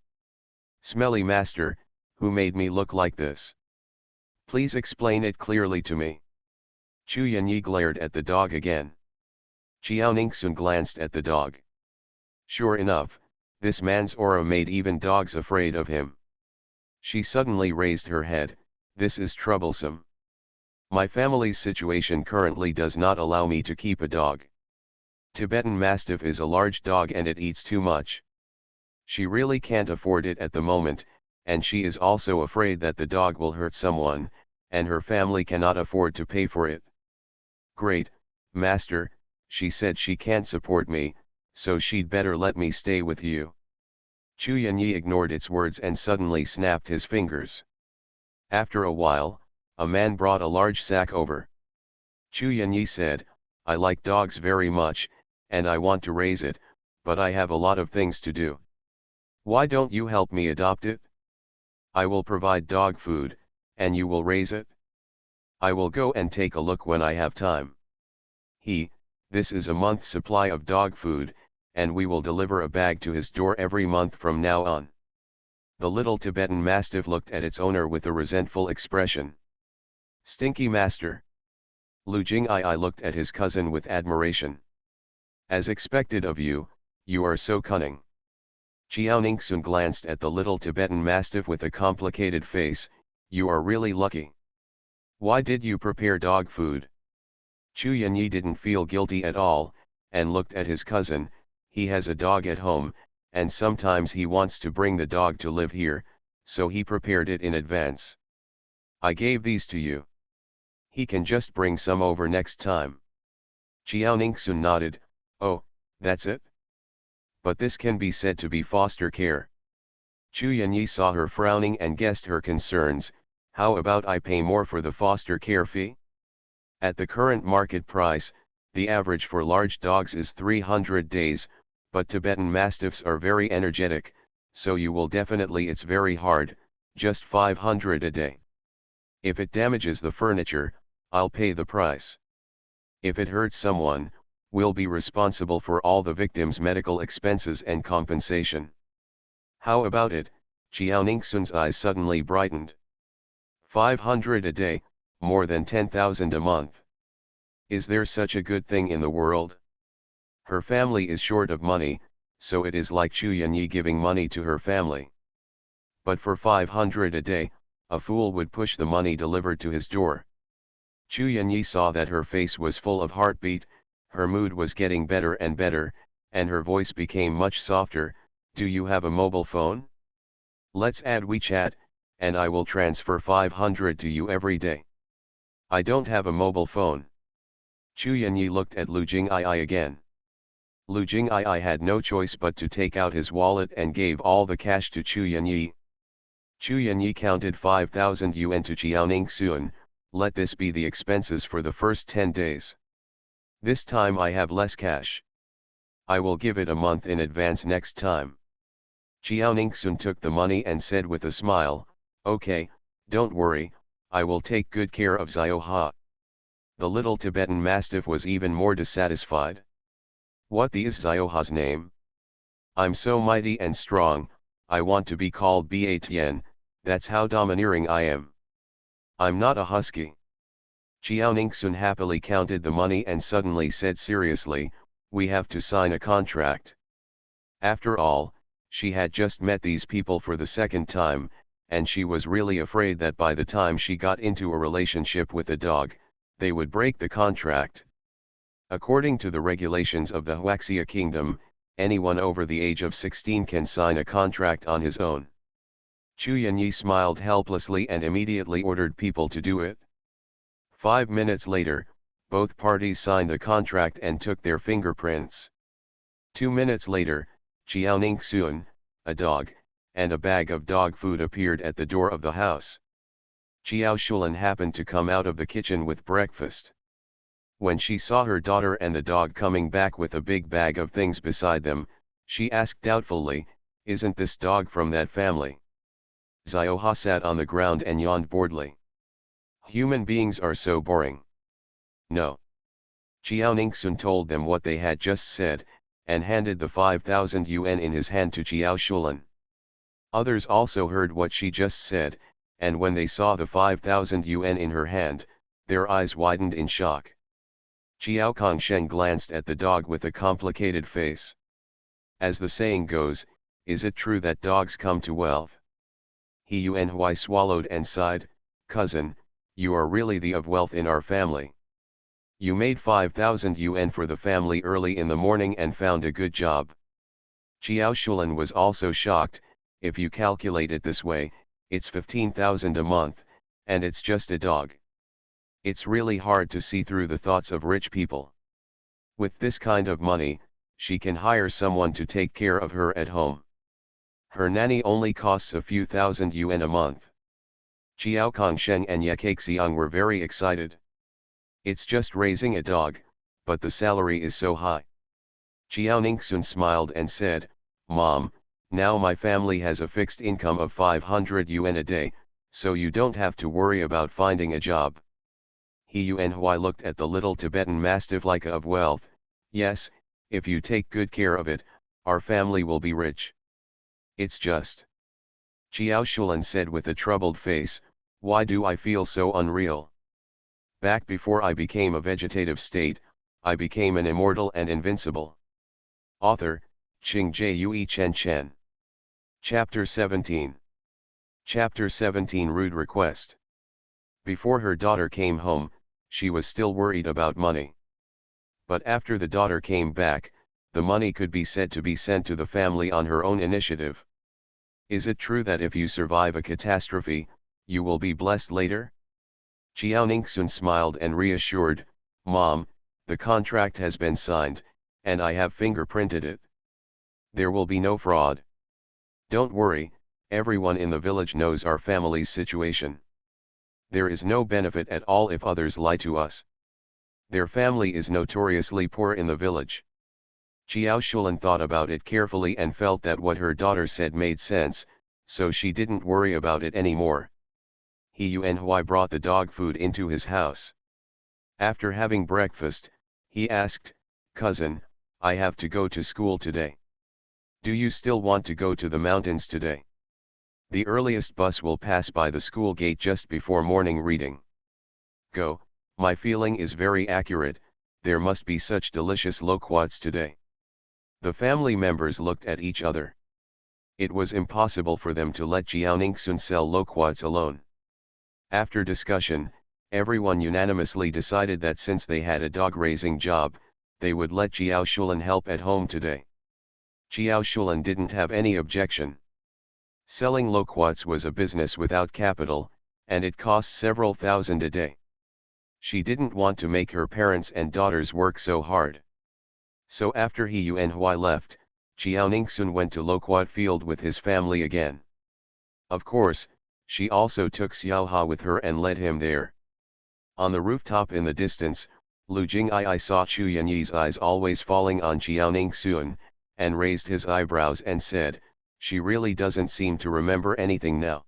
[SPEAKER 1] Smelly master, who made me look like this? Please explain it clearly to me." Chu Yanyi glared at the dog again. Xiao Ningxun glanced at the dog. Sure enough, this man's aura made even dogs afraid of him. She suddenly raised her head. "This is troublesome. My family's situation currently does not allow me to keep a dog. Tibetan Mastiff is a large dog and it eats too much. She really can't afford it at the moment, and she is also afraid that the dog will hurt someone, and her family cannot afford to pay for it. Great, master, she said she can't support me, so she'd better let me stay with you." Chu Yanyi ignored its words and suddenly snapped his fingers. After a while, a man brought a large sack over. Chu Yanyi said, "I like dogs very much, and I want to raise it, but I have a lot of things to do. Why don't you help me adopt it? I will provide dog food, and you will raise it. I will go and take a look when I have time. This is a month's supply of dog food, and we will deliver a bag to his door every month from now on." The little Tibetan Mastiff looked at its owner with a resentful expression. "Stinky master. Lu Jing'ai looked at his cousin with admiration. As expected of you, you are so cunning. Qiao Ningxun glanced at the little Tibetan mastiff with a complicated face. You are really lucky. Why did you prepare dog food? Chu Yanyi didn't feel guilty at all, and looked at his cousin. He has a dog at home, and sometimes he wants to bring the dog to live here, so he prepared it in advance. I gave these to you. He can just bring some over next time. Qiao Ningxun nodded. Oh, that's it? But this can be said to be foster care. Chu Yanyi saw her frowning and guessed her concerns. How about I pay more for the foster care fee? At the current market price, the average for large dogs is 300 days, but Tibetan Mastiffs are very energetic, so you will definitely it's very hard, just 500 a day. If it damages the furniture, I'll pay the price. If it hurts someone, we'll be responsible for all the victim's medical expenses and compensation. How about it? Qiao Ningxun's eyes suddenly brightened. 500 a day, more than 10,000 a month. Is there such a good thing in the world? Her family is short of money, so it is like Chu Yanyi giving money to her family. But for 500 a day, a fool would push the money delivered to his door. Chu Yanyi saw that her face was full of heartbeat, her mood was getting better and better, and her voice became much softer. Do you have a mobile phone? Let's add WeChat, and I will transfer 500 to you every day. I don't have a mobile phone. Chu Yanyi looked at Lu Jing'ai again. Lu Jing'ai had no choice but to take out his wallet and gave all the cash to Chu Yanyi. Chu Yanyi counted 5,000 yuan to Qiao Ningxun. Let this be the expenses for the first 10 days. This time I have less cash. I will give it a month in advance next time. Qiao Ningxun took the money and said with a smile, okay, don't worry, I will take good care of Xiaoha. The little Tibetan Mastiff was even more dissatisfied. What is Xiaoha's name? I'm so mighty and strong, I want to be called Ba Tian, that's how domineering I am. I'm not a husky. Qiao Ningxun happily counted the money and suddenly said seriously, we have to sign a contract. After all, she had just met these people for the second time, and she was really afraid that by the time she got into a relationship with the dog, they would break the contract. According to the regulations of the Huaxia Kingdom, anyone over the age of 16 can sign a contract on his own. Chu Yanyi smiled helplessly and immediately ordered people to do it. 5 minutes later, both parties signed the contract and took their fingerprints. 2 minutes later, Qiao Ningxun, a dog, and a bag of dog food appeared at the door of the house. Qiao Shulan happened to come out of the kitchen with breakfast. When she saw her daughter and the dog coming back with a big bag of things beside them, she asked doubtfully, isn't this dog from that family? Xiaoha sat on the ground and yawned boredly. Human beings are so boring. No. Qiao Ningxun told them what they had just said, and handed the 5,000 yuan in his hand to Qiao Shulan. Others also heard what she just said, and when they saw the 5,000 yuan in her hand, their eyes widened in shock. Qiao Kongsheng glanced at the dog with a complicated face. As the saying goes, is it true that dogs come to wealth? He Yuanhui swallowed and sighed, cousin, you are really the of wealth in our family. You made 5,000 yuan for the family early in the morning and found a good job. Qiao Shulan was also shocked. If you calculate it this way, it's 15,000 a month, and it's just a dog. It's really hard to see through the thoughts of rich people. With this kind of money, she can hire someone to take care of her at home. Her nanny only costs a few thousand yuan a month. Qiao Kongsheng and Ye Kaixiang were very excited. It's just raising a dog, but the salary is so high. Qiao Ningxun smiled and said, Mom, now my family has a fixed income of 500 yuan a day, so you don't have to worry about finding a job. He Yuanhui looked at the little Tibetan Mastiff like a of wealth. Yes, if you take good care of it, our family will be rich. It's just. Qiao Shulan said with a troubled face, why do I feel so unreal? Back before I became a vegetative state, I became an immortal and invincible. Author, Ching Jue Chen Chen. Chapter 17. Chapter 17 Rude Request. Before her daughter came home, she was still worried about money. But after the daughter came back, the money could be said to be sent to the family on her own initiative. Is it true that if you survive a catastrophe, you will be blessed later? Chiao Ningxun smiled and reassured, Mom, the contract has been signed, and I have fingerprinted it. There will be no fraud. Don't worry, everyone in the village knows our family's situation. There is no benefit at all if others lie to us. Their family is notoriously poor in the village. Xiao Shulan thought about it carefully and felt that what her daughter said made sense, so she didn't worry about it anymore. He Yuanhui brought the dog food into his house. After having breakfast, he asked, Cousin, I have to go to school today. Do you still want to go to the mountains today? The earliest bus will pass by the school gate just before morning reading. Go, my feeling is very accurate, there must be such delicious loquats today. The family members looked at each other. It was impossible for them to let Jiao Ningxun sell loquats alone. After discussion, everyone unanimously decided that since they had a dog-raising job, they would let Jiao Shulan help at home today. Jiao Shulan didn't have any objection. Selling loquats was a business without capital, and it cost several thousand a day. She didn't want to make her parents and daughters work so hard. So after He Yuanhui left, Jiao Ningxun went to loquat field with his family again. Of course, she also took Xiaoha with her and led him there. On the rooftop in the distance, Lu Jing'ai saw Chu Yanyi's eyes always falling on Jiao Ningxun, and raised his eyebrows and said, she really doesn't seem to remember anything now.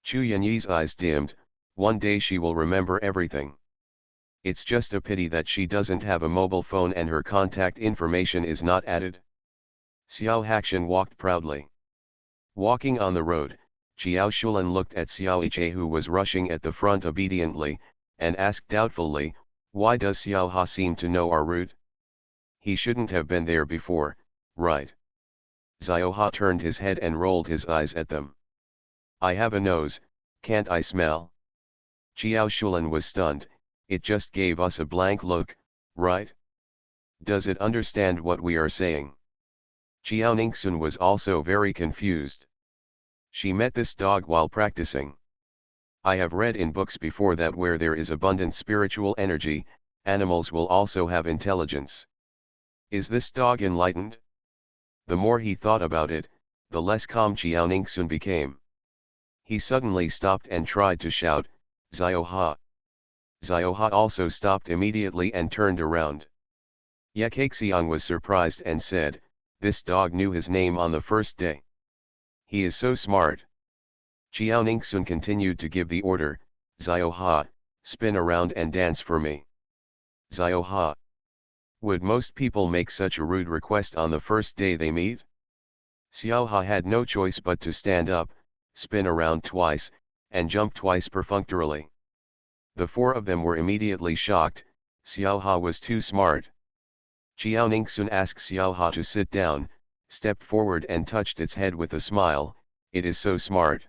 [SPEAKER 1] Chu Yanyi's eyes dimmed, one day she will remember everything. It's just a pity that she doesn't have a mobile phone and her contact information is not added. Xiao Hakshan walked proudly. Walking on the road, Xiao Shulan looked at Xiao Iche who was rushing at the front obediently, and asked doubtfully, why does Xiao Ha seem to know our route? He shouldn't have been there before, right? Xiao Ha turned his head and rolled his eyes at them. I have a nose, can't I smell? Xiao Shulan was stunned, it just gave us a blank look, right? Does it understand what we are saying? Xiao Ningxun was also very confused. She met this dog while practicing. I have read in books before that where there is abundant spiritual energy, animals will also have intelligence. Is this dog enlightened? The more he thought about it, the less calm Xiao Ningxun became. He suddenly stopped and tried to shout, Xiaoha. Xiaoha also stopped immediately and turned around. Yakaxiang was surprised and said, this dog knew his name on the first day. He is so smart. Xiao Ningxun continued to give the order, Xiaoha, spin around and dance for me. Xiaoha. Would most people make such a rude request on the first day they meet? Xiaoha had no choice but to stand up, spin around twice, and jump twice perfunctorily. The four of them were immediately shocked, Xiaoha was too smart. Xiao Ningxun asked Xiaoha to sit down, stepped forward and touched its head with a smile, it is so smart.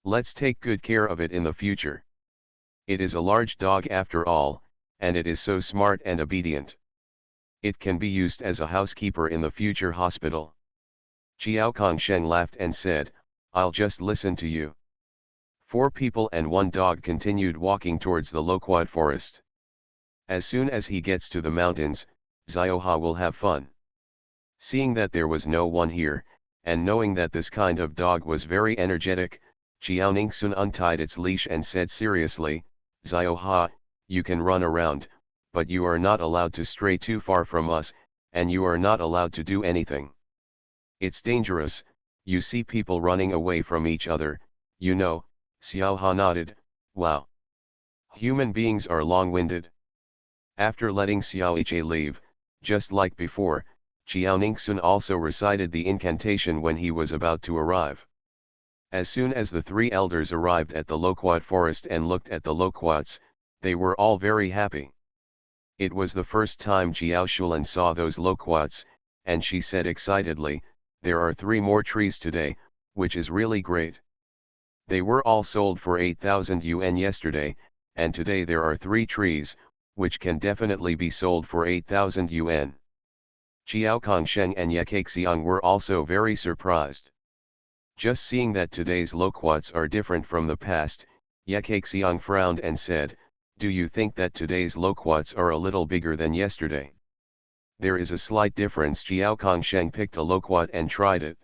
[SPEAKER 1] Let's take good care of it in the future. It is a large dog after all, and it is so smart and obedient. It can be used as a housekeeper in the future hospital. Xiao Kongsheng laughed and said, I'll just listen to you. 4 people and 1 dog continued walking towards the loquat forest. As soon as he gets to the mountains, Xiaoha will have fun. Seeing that there was no one here, and knowing that this kind of dog was very energetic, Xiao Ningxun untied its leash and said seriously, Xiaoha, you can run around, but you are not allowed to stray too far from us, and you are not allowed to do anything. It's dangerous, you see people running away from each other, you know. Xiaoha nodded, wow. Human beings are long-winded. After letting Xiao Iche leave, just like before, Xiao Ningxun also recited the incantation when he was about to arrive. As soon as the 3 elders arrived at the loquat forest and looked at the loquats, They were all very happy. It was the first time Jiao Shulan saw those loquats, and she said excitedly, "There are 3 more trees today, which is really great. They were all sold for 8,000 yuan yesterday, and today there are 3 trees, which can definitely be sold for 8,000 yuan. Chiao Kongsheng and Ye Kaixiang were also very surprised. Just seeing that today's loquats are different from the past, Ye Kaixiang frowned and said, "Do you think that today's loquats are a little bigger than yesterday?" "There is a slight difference." Jiao Kongsheng picked a loquat and tried it.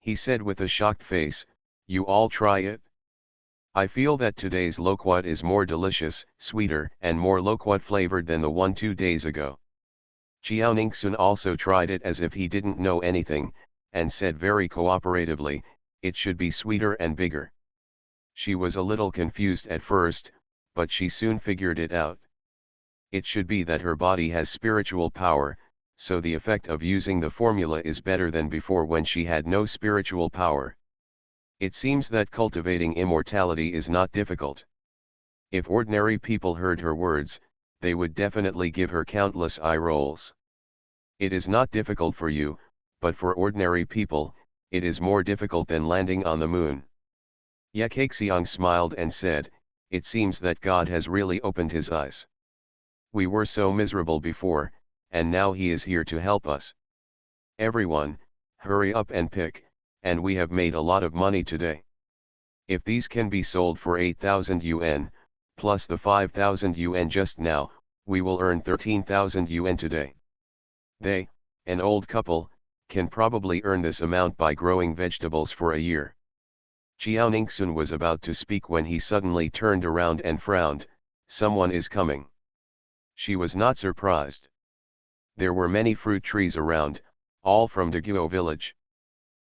[SPEAKER 1] He said with a shocked face, "You all try it? I feel that today's loquat is more delicious, sweeter, and more loquat flavored than the one 2 days ago." Jiao Ningxun also tried it as if he didn't know anything, and said very cooperatively, "It should be sweeter and bigger." She was a little confused at first, but she soon figured it out. It should be that her body has spiritual power, so the effect of using the formula is better than before when she had no spiritual power. It seems that cultivating immortality is not difficult. If ordinary people heard her words, they would definitely give her countless eye rolls. It is not difficult for you, but for ordinary people, it is more difficult than landing on the moon. Ye Kaixiang smiled and said, "It seems that God has really opened his eyes. We were so miserable before, and now he is here to help us. Everyone, hurry up and pick, and we have made a lot of money today. If these can be sold for 8,000 yuan, plus the 5,000 yuan just now, we will earn 13,000 yuan today. They, an old couple, can probably earn this amount by growing vegetables for a year." Jiao Ningxun was about to speak when he suddenly turned around and frowned, "Someone is coming." She was not surprised. There were many fruit trees around, all from Daguo village.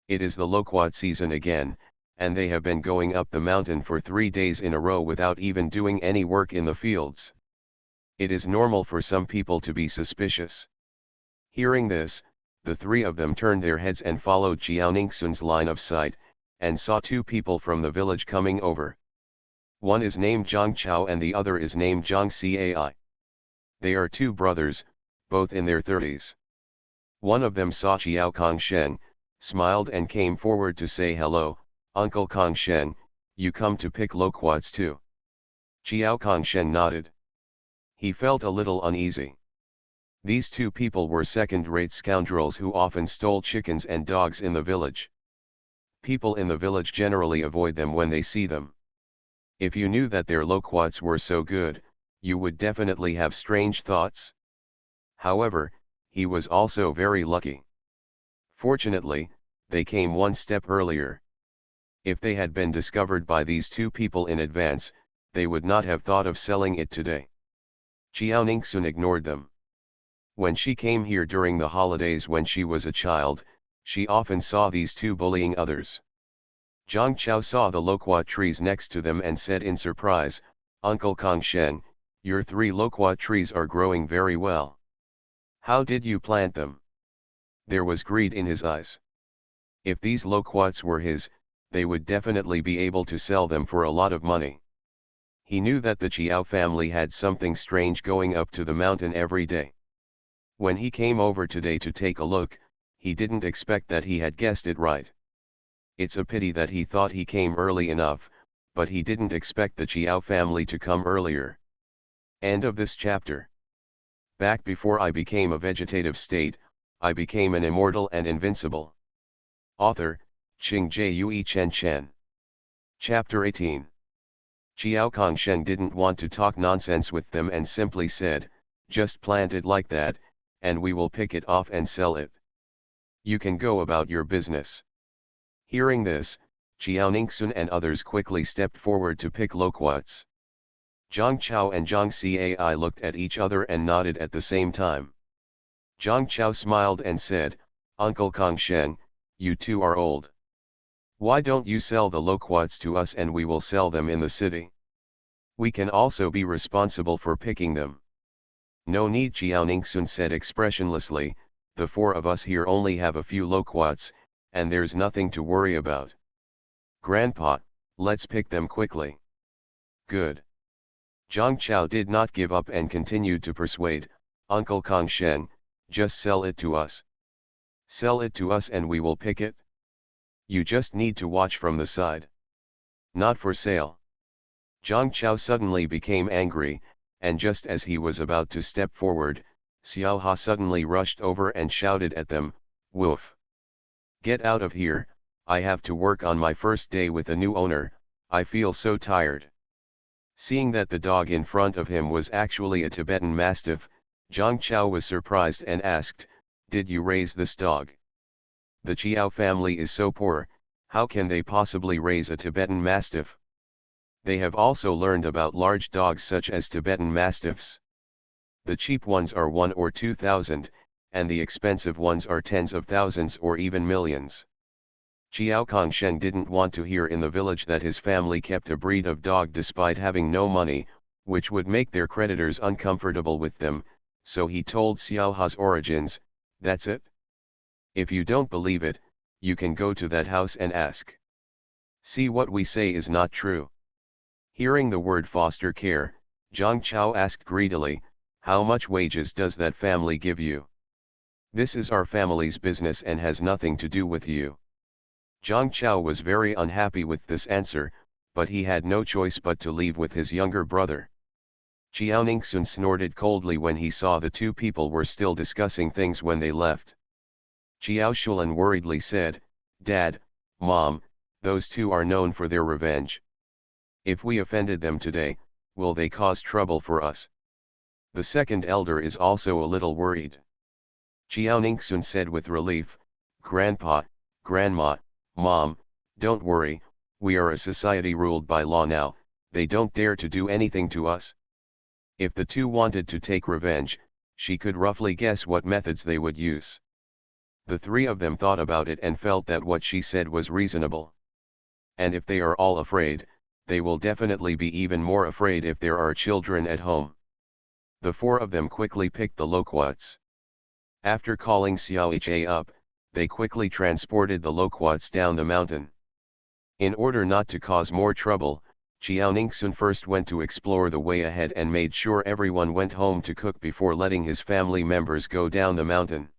[SPEAKER 1] It is the loquat season again, and they have been going up the mountain for 3 days in a row without even doing any work in the fields. It is normal for some people to be suspicious. Hearing this, the 3 of them turned their heads and followed Jiao Ningxun's line of sight, and saw 2 people from the village coming over. One is named Zhang Chao and the other is named Zhang Cai. They are 2 brothers, both in their 30s. One of them saw Jiao Kongsheng, smiled and came forward to say hello, "Uncle Kongsheng, you come to pick loquats too?" Jiao Kongsheng nodded. He felt a little uneasy. These 2 people were second-rate scoundrels who often stole chickens and dogs in the village. People in the village generally avoid them when they see them. If you knew that their loquats were so good, you would definitely have strange thoughts. However, he was also very lucky. Fortunately, they came one step earlier. If they had been discovered by these 2 people in advance, they would not have thought of selling it today. Jiao Ningxun ignored them. When she came here during the holidays when she was a child, she often saw these 2 bullying others. Zhang Chao saw the loquat trees next to them and said in surprise, "Uncle Kongsheng, your 3 loquat trees are growing very well. How did you plant them?" There was greed in his eyes. If these loquats were his, they would definitely be able to sell them for a lot of money. He knew that the Chiao family had something strange going up to the mountain every day. When he came over today to take a look, he didn't expect that he had guessed it right. It's a pity that he thought he came early enough, but he didn't expect the Chiao family to come earlier. End of this chapter. Back before I became a vegetative state, I became an immortal and invincible. Author, Qing Jue Chen Chen. Chapter 18. Jiao Kongsheng didn't want to talk nonsense with them and simply said, "Just plant it like that, and we will pick it off and sell it. You can go about your business." Hearing this, Jiao Ningxun and others quickly stepped forward to pick loquats. Zhang Chao and Zhang Cai looked at each other and nodded at the same time. Zhang Chao smiled and said, "Uncle Kongsheng, you 2 are old. Why don't you sell the loquats to us and we will sell them in the city? We can also be responsible for picking them." "No need," Jiao Ningxun said expressionlessly, "the 4 of us here only have a few loquats, and there's nothing to worry about. Grandpa, let's pick them quickly." "Good. Zhang Chao did not give up and continued to persuade, Uncle Kong Shen, just sell it to us. Sell it to us and we will pick it. You just need to watch from the side. Not for sale. Zhang Chao suddenly became angry, and just as he was about to step forward, Xiao Ha suddenly rushed over and shouted at them, "Woof! Get out of here, I have to work on my first day with a new owner, I feel so tired." Seeing that the dog in front of him was actually a Tibetan Mastiff, Zhang Chao was surprised and asked, "Did you raise this dog? The Chiao family is so poor, how can they possibly raise a Tibetan Mastiff? They have also learned about large dogs such as Tibetan Mastiffs. The cheap ones are 1 or 2,000, and the expensive ones are tens of thousands or even millions." Chiao Kongsheng didn't want to hear in the village that his family kept a breed of dog despite having no money, which would make their creditors uncomfortable with them, so he told Xiao Ha's origins, "That's it. If you don't believe it, you can go to that house and ask. See what we say is not true." Hearing the word foster care, Zhang Chao asked greedily, "How much wages does that family give you? This is our family's business and has nothing to do with you." Zhang Chao was very unhappy with this answer, but he had no choice but to leave with his younger brother. Chiao Ningxun snorted coldly when he saw the two people were still discussing things when they left. Chiao Shulan worriedly said, "Dad, Mom, those two are known for their revenge. If we offended them today, will they cause trouble for us?" The second elder is also a little worried. Chiao Ningxun said with relief, "Grandpa, Grandma, Mom, don't worry, we are a society ruled by law now, they don't dare to do anything to us." If the two wanted to take revenge, she could roughly guess what methods they would use. The three of them thought about it and felt that what she said was reasonable. And if they are all afraid, they will definitely be even more afraid if there are children at home. The four of them quickly picked the loquats. After calling Xiao He up, they quickly transported the loquats down the mountain. In order not to cause more trouble, Chiao Ningxun first went to explore the way ahead and made sure everyone went home to cook before letting his family members go down the mountain.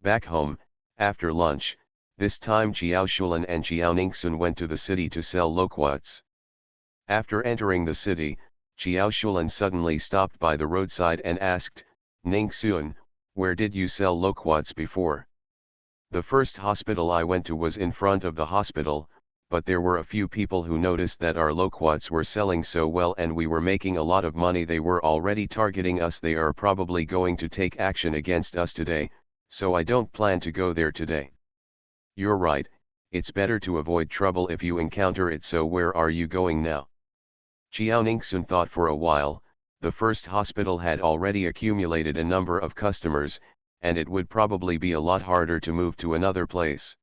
[SPEAKER 1] Back home, after lunch, this time Chiao Shulan and Chiao Ningxun went to the city to sell loquats. After entering the city, Chiao Shulan suddenly stopped by the roadside and asked, "Ningxun, where did you sell loquats before?" "The first hospital I went to was in front of the hospital, but there were a few people who noticed that our loquats were selling so well and we were making a lot of money. They were already targeting us. They are probably going to take action against us today, so I don't plan to go there today." "You're right, it's better to avoid trouble if you encounter it. So where are you going now?" Chiao Ningxun thought for a while. The first hospital had already accumulated a number of customers, and it would probably be a lot harder to move to another place.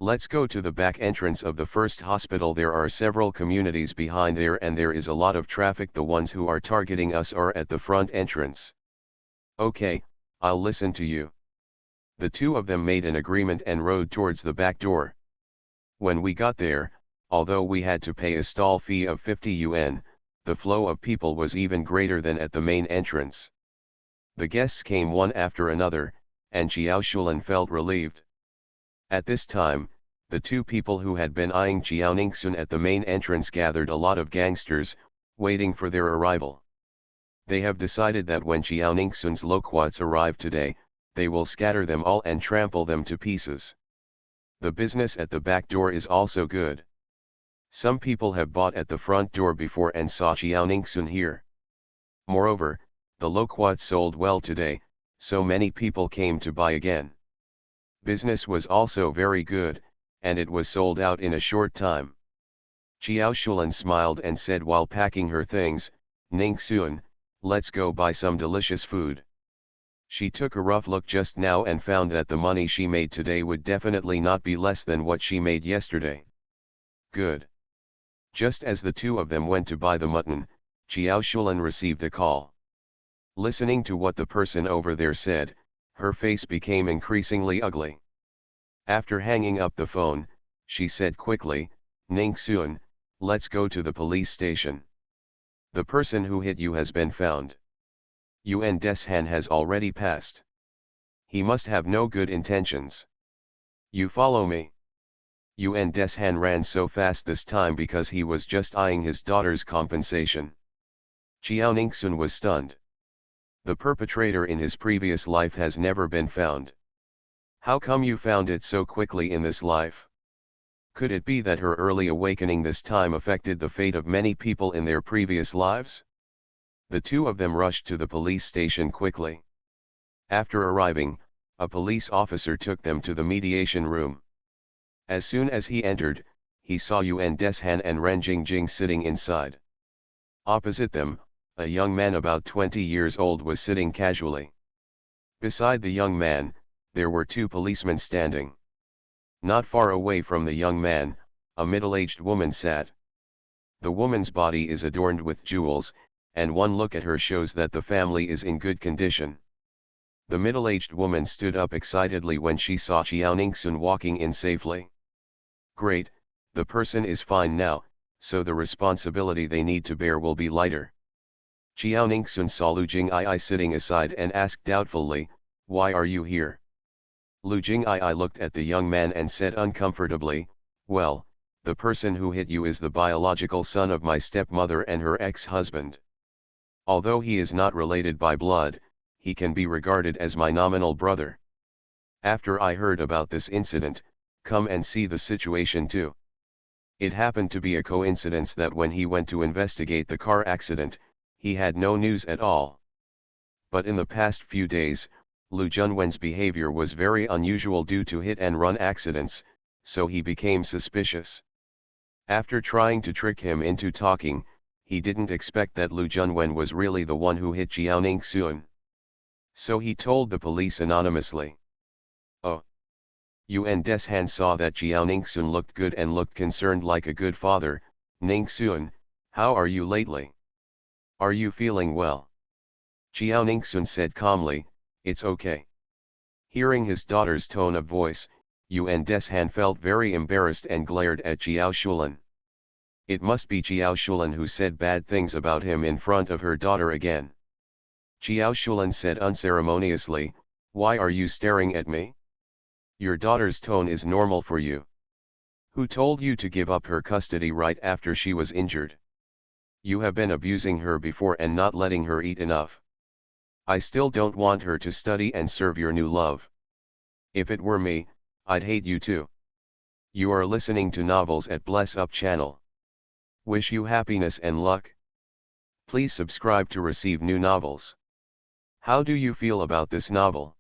[SPEAKER 1] "Let's go to the back entrance of the first hospital. There are several communities behind there and there is a lot of traffic. The ones who are targeting us are at the front entrance." "Okay, I'll listen to you." The two of them made an agreement and rode towards the back door. When we got there, although we had to pay a stall fee of 50 yuan, the flow of people was even greater than at the main entrance. The guests came one after another, and Chiao Shulan felt relieved. At this time, the two people who had been eyeing Chiao Ningxun at the main entrance gathered a lot of gangsters, waiting for their arrival. They have decided that when Chiao Ningxun's loquats arrive today, they will scatter them all and trample them to pieces. The business at the back door is also good. Some people have bought at the front door before and saw Chiao Ningxun here. Moreover, the loquats sold well today, so many people came to buy again. Business was also very good, and it was sold out in a short time. Chiao Shulan smiled and said while packing her things, "Ningxun, let's go buy some delicious food." She took a rough look just now and found that the money she made today would definitely not be less than what she made yesterday. Good. Just as the two of them went to buy the mutton, Chiao Shulan received a call. Listening to what the person over there said, her face became increasingly ugly. After hanging up the phone, she said quickly, "Ningxun, let's go to the police station." The person who hit you has been found. Yuan Deshan has already passed. He must have no good intentions. You follow me. Yuan Deshan ran so fast this time because he was just eyeing his daughter's compensation. Chiao Ningxun was stunned. The perpetrator in his previous life has never been found. How come you found it so quickly in this life? Could it be that her early awakening this time affected the fate of many people in their previous lives? The two of them rushed to the police station quickly. After arriving, a police officer took them to the mediation room. As soon as he entered, he saw Yuan Deshan and Ren Jingjing sitting inside. Opposite them, a young man about 20 years old was sitting casually. Beside the young man, there were two policemen standing. Not far away from the young man, a middle-aged woman sat. The woman's body is adorned with jewels, and one look at her shows that the family is in good condition. The middle-aged woman stood up excitedly when she saw Chiao Ningxun walking in safely. Great, the person is fine now, so the responsibility they need to bear will be lighter. Chiao Ningxun saw Lu Jing'ai sitting aside and asked doubtfully, "Why are you here?" Lu Jing'ai looked at the young man and said uncomfortably, "Well, the person who hit you is the biological son of my stepmother and her ex-husband. Although he is not related by blood, he can be regarded as my nominal brother. After I heard about this incident, come and see the situation too." It happened to be a coincidence that when he went to investigate the car accident, he had no news at all. But in the past few days, Lu Junwen's behavior was very unusual due to hit-and-run accidents, so he became suspicious. After trying to trick him into talking, he didn't expect that Lu Junwen was really the one who hit Chiao Ningxun. So he told the police anonymously. Oh. Yuan Deshan saw that Chiao Ningxun looked good and looked concerned like a good father. "Ningxun, how are you lately? Are you feeling well?" Chiao Ningxun said calmly, "It's okay." Hearing his daughter's tone of voice, Yuan Deshan felt very embarrassed and glared at Chiao Shulan. It must be Chiao Shulan who said bad things about him in front of her daughter again. Chiao Shulan said unceremoniously, "Why are you staring at me? Your daughter's tone is normal for you. Who told you to give up her custody right after she was injured? You have been abusing her before and not letting her eat enough. I still don't want her to study and serve your new love. If it were me, I'd hate you too." You are listening to Novels at Bless Up channel. Wish you happiness and luck. Please subscribe to receive new novels. How do you feel about this novel?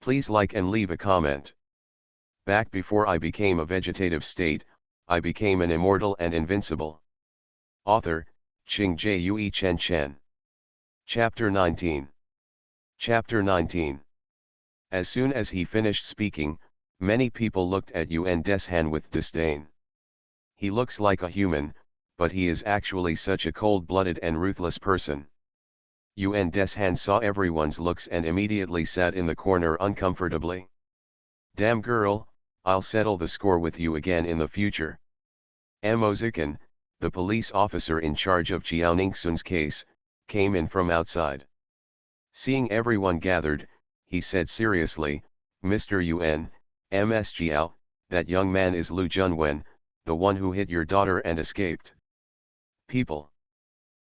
[SPEAKER 1] Please like and leave a comment. Back before I became a vegetative state, I became an immortal and invincible. Author, Qing Jue Chen Chen. Chapter 19. Chapter 19. As soon as he finished speaking, many people looked at Yuan Deshan with disdain. He looks like a human, but he is actually such a cold-blooded and ruthless person. Yuan Deshan saw everyone's looks and immediately sat in the corner uncomfortably. "Damn girl, I'll settle the score with you again in the future." Mo Zikan, the police officer in charge of Chiao Ningxun's case, came in from outside. Seeing everyone gathered, he said seriously, "Mr. Yuan, Ms. Chiao, that young man is Lu Junwen, the one who hit your daughter and escaped." People.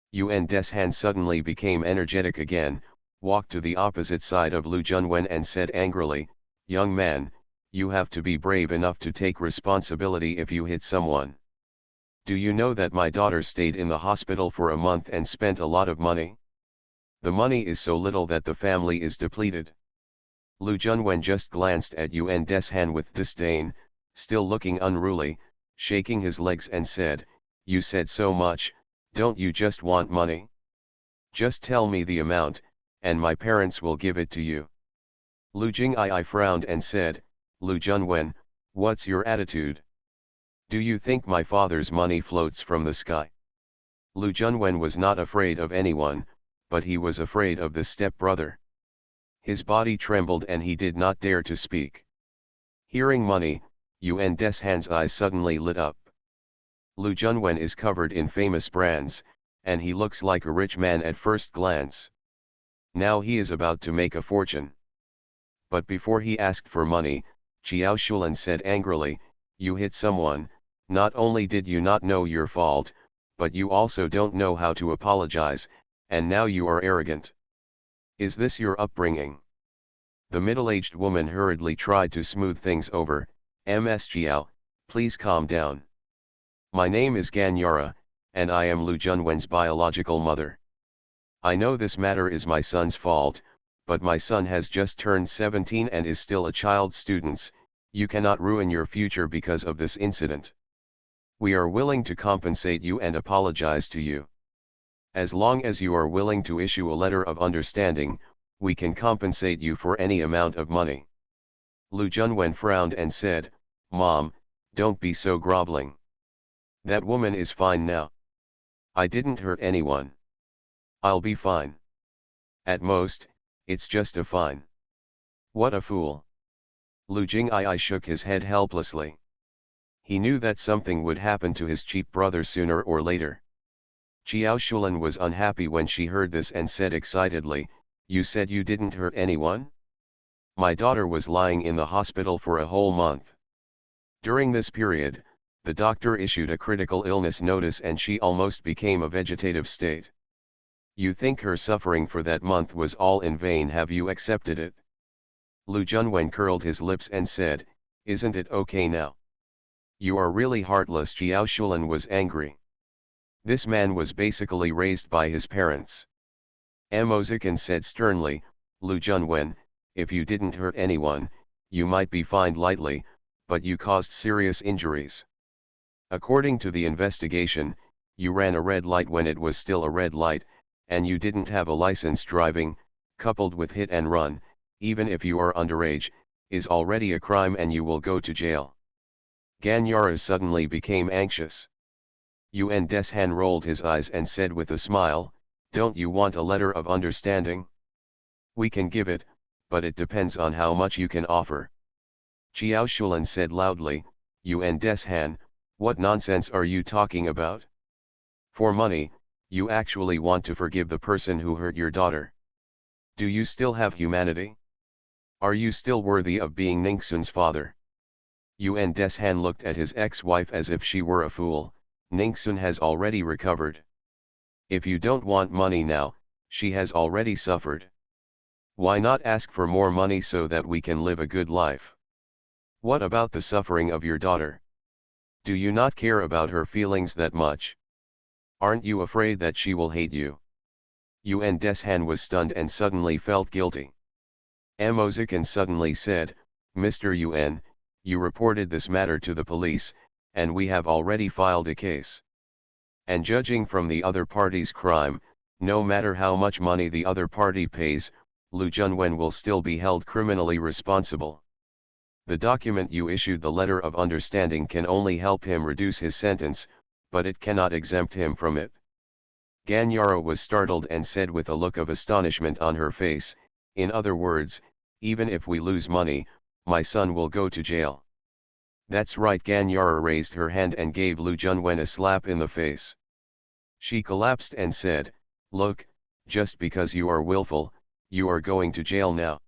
[SPEAKER 1] Yuan Deshan suddenly became energetic again, walked to the opposite side of Lu Junwen and said angrily, "Young man, you have to be brave enough to take responsibility if you hit someone. Do you know that my daughter stayed in the hospital for a month and spent a lot of money? The money is so little that the family is depleted." Lu Junwen just glanced at Yuan Deshan with disdain, still looking unruly, shaking his legs and said, "You said so much, don't you just want money? Just tell me the amount, and my parents will give it to you." Lu Jing'ai frowned and said, "Lu Junwen, what's your attitude? Do you think my father's money floats from the sky?" Lu Junwen was not afraid of anyone, but he was afraid of the stepbrother. His body trembled and he did not dare to speak. Hearing money, Yuan Deshan's eyes suddenly lit up. Lu Junwen is covered in famous brands, and he looks like a rich man at first glance. Now he is about to make a fortune. But before he asked for money, Xiao Shulan said angrily, "You hit someone, not only did you not know your fault, but you also don't know how to apologize, and now you are arrogant. Is this your upbringing?" The middle-aged woman hurriedly tried to smooth things over. "Ms. Xiao, please calm down. My name is Ganyara, and I am Lu Junwen's biological mother. I know this matter is my son's fault, but my son has just turned 17 and is still a child student. You cannot ruin your future because of this incident. We are willing to compensate you and apologize to you. As long as you are willing to issue a letter of understanding, we can compensate you for any amount of money." Lu Junwen frowned and said, "Mom, don't be so groveling. That woman is fine now. I didn't hurt anyone. I'll be fine. At most, it's just a fine." "What a fool." Lu Jing'ai shook his head helplessly. He knew that something would happen to his cheap brother sooner or later. Xiao Shulan was unhappy when she heard this and said excitedly, "You said you didn't hurt anyone? My daughter was lying in the hospital for a whole month. During this period, the doctor issued a critical illness notice and she almost became a vegetative state. You think her suffering for that month was all in vain? Have you accepted it?" Lu Junwen curled his lips and said, "Isn't it okay now?" "You are really heartless." Xiao Shulan was angry. This man was basically raised by his parents. Mozikin said sternly, "Lu Junwen, if you didn't hurt anyone, you might be fined lightly, but you caused serious injuries. According to the investigation, you ran a red light when it was still a red light, and you didn't have a license. Driving, coupled with hit and run, even if you are underage, is already a crime and you will go to jail." Ganyara suddenly became anxious. Yuan Deshan rolled his eyes and said with a smile, "Don't you want a letter of understanding? We can give it, but it depends on how much you can offer." Xiao Shulan said loudly, "Yuan Deshan, what nonsense are you talking about? For money, you actually want to forgive the person who hurt your daughter? Do you still have humanity? Are you still worthy of being Ningxun's father?" Yuan Deshan looked at his ex-wife as if she were a fool. "Ningxun has already recovered. If you don't want money now, she has already suffered. Why not ask for more money so that we can live a good life? What about the suffering of your daughter? Do you not care about her feelings that much? Aren't you afraid that she will hate you?" Yuan Deshan was stunned and suddenly felt guilty. Mozikin suddenly said, "Mr. Yuan, you reported this matter to the police, and we have already filed a case. And judging from the other party's crime, no matter how much money the other party pays, Lu Junwen will still be held criminally responsible. The document you issued, the letter of understanding, can only help him reduce his sentence, but it cannot exempt him from it." Ganyara was startled and said with a look of astonishment on her face, "In other words, even if we lose money, my son will go to jail?" "That's right." Ganyara raised her hand and gave Lu Junwen a slap in the face. She collapsed and said, "Look, just because you are willful, you are going to jail now.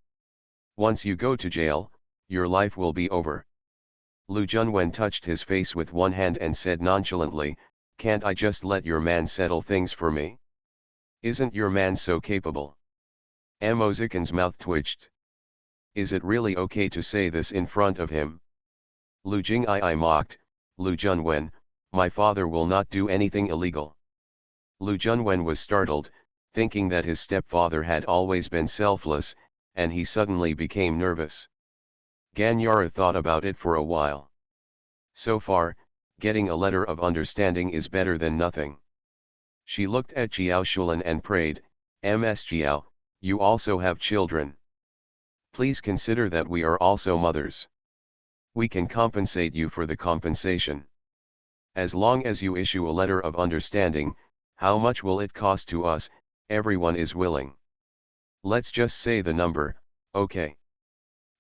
[SPEAKER 1] Once you go to jail, your life will be over." Lu Junwen touched his face with one hand and said nonchalantly, "Can't I just let your man settle things for me? Isn't your man so capable?" Mozikin's mouth twitched. "Is it really okay to say this in front of him?" Lu Jing'ai mocked, "Lu Junwen, my father will not do anything illegal." Lu Junwen was startled, thinking that his stepfather had always been selfless, and he suddenly became nervous. Ganyara thought about it for a while. So far, getting a letter of understanding is better than nothing. She looked at Xiao Shulan and prayed, "Ms. Xiao, you also have children. Please consider that we are also mothers. We can compensate you for the compensation. As long as you issue a letter of understanding, how much will it cost to us? Everyone is willing. Let's just say the number, okay?"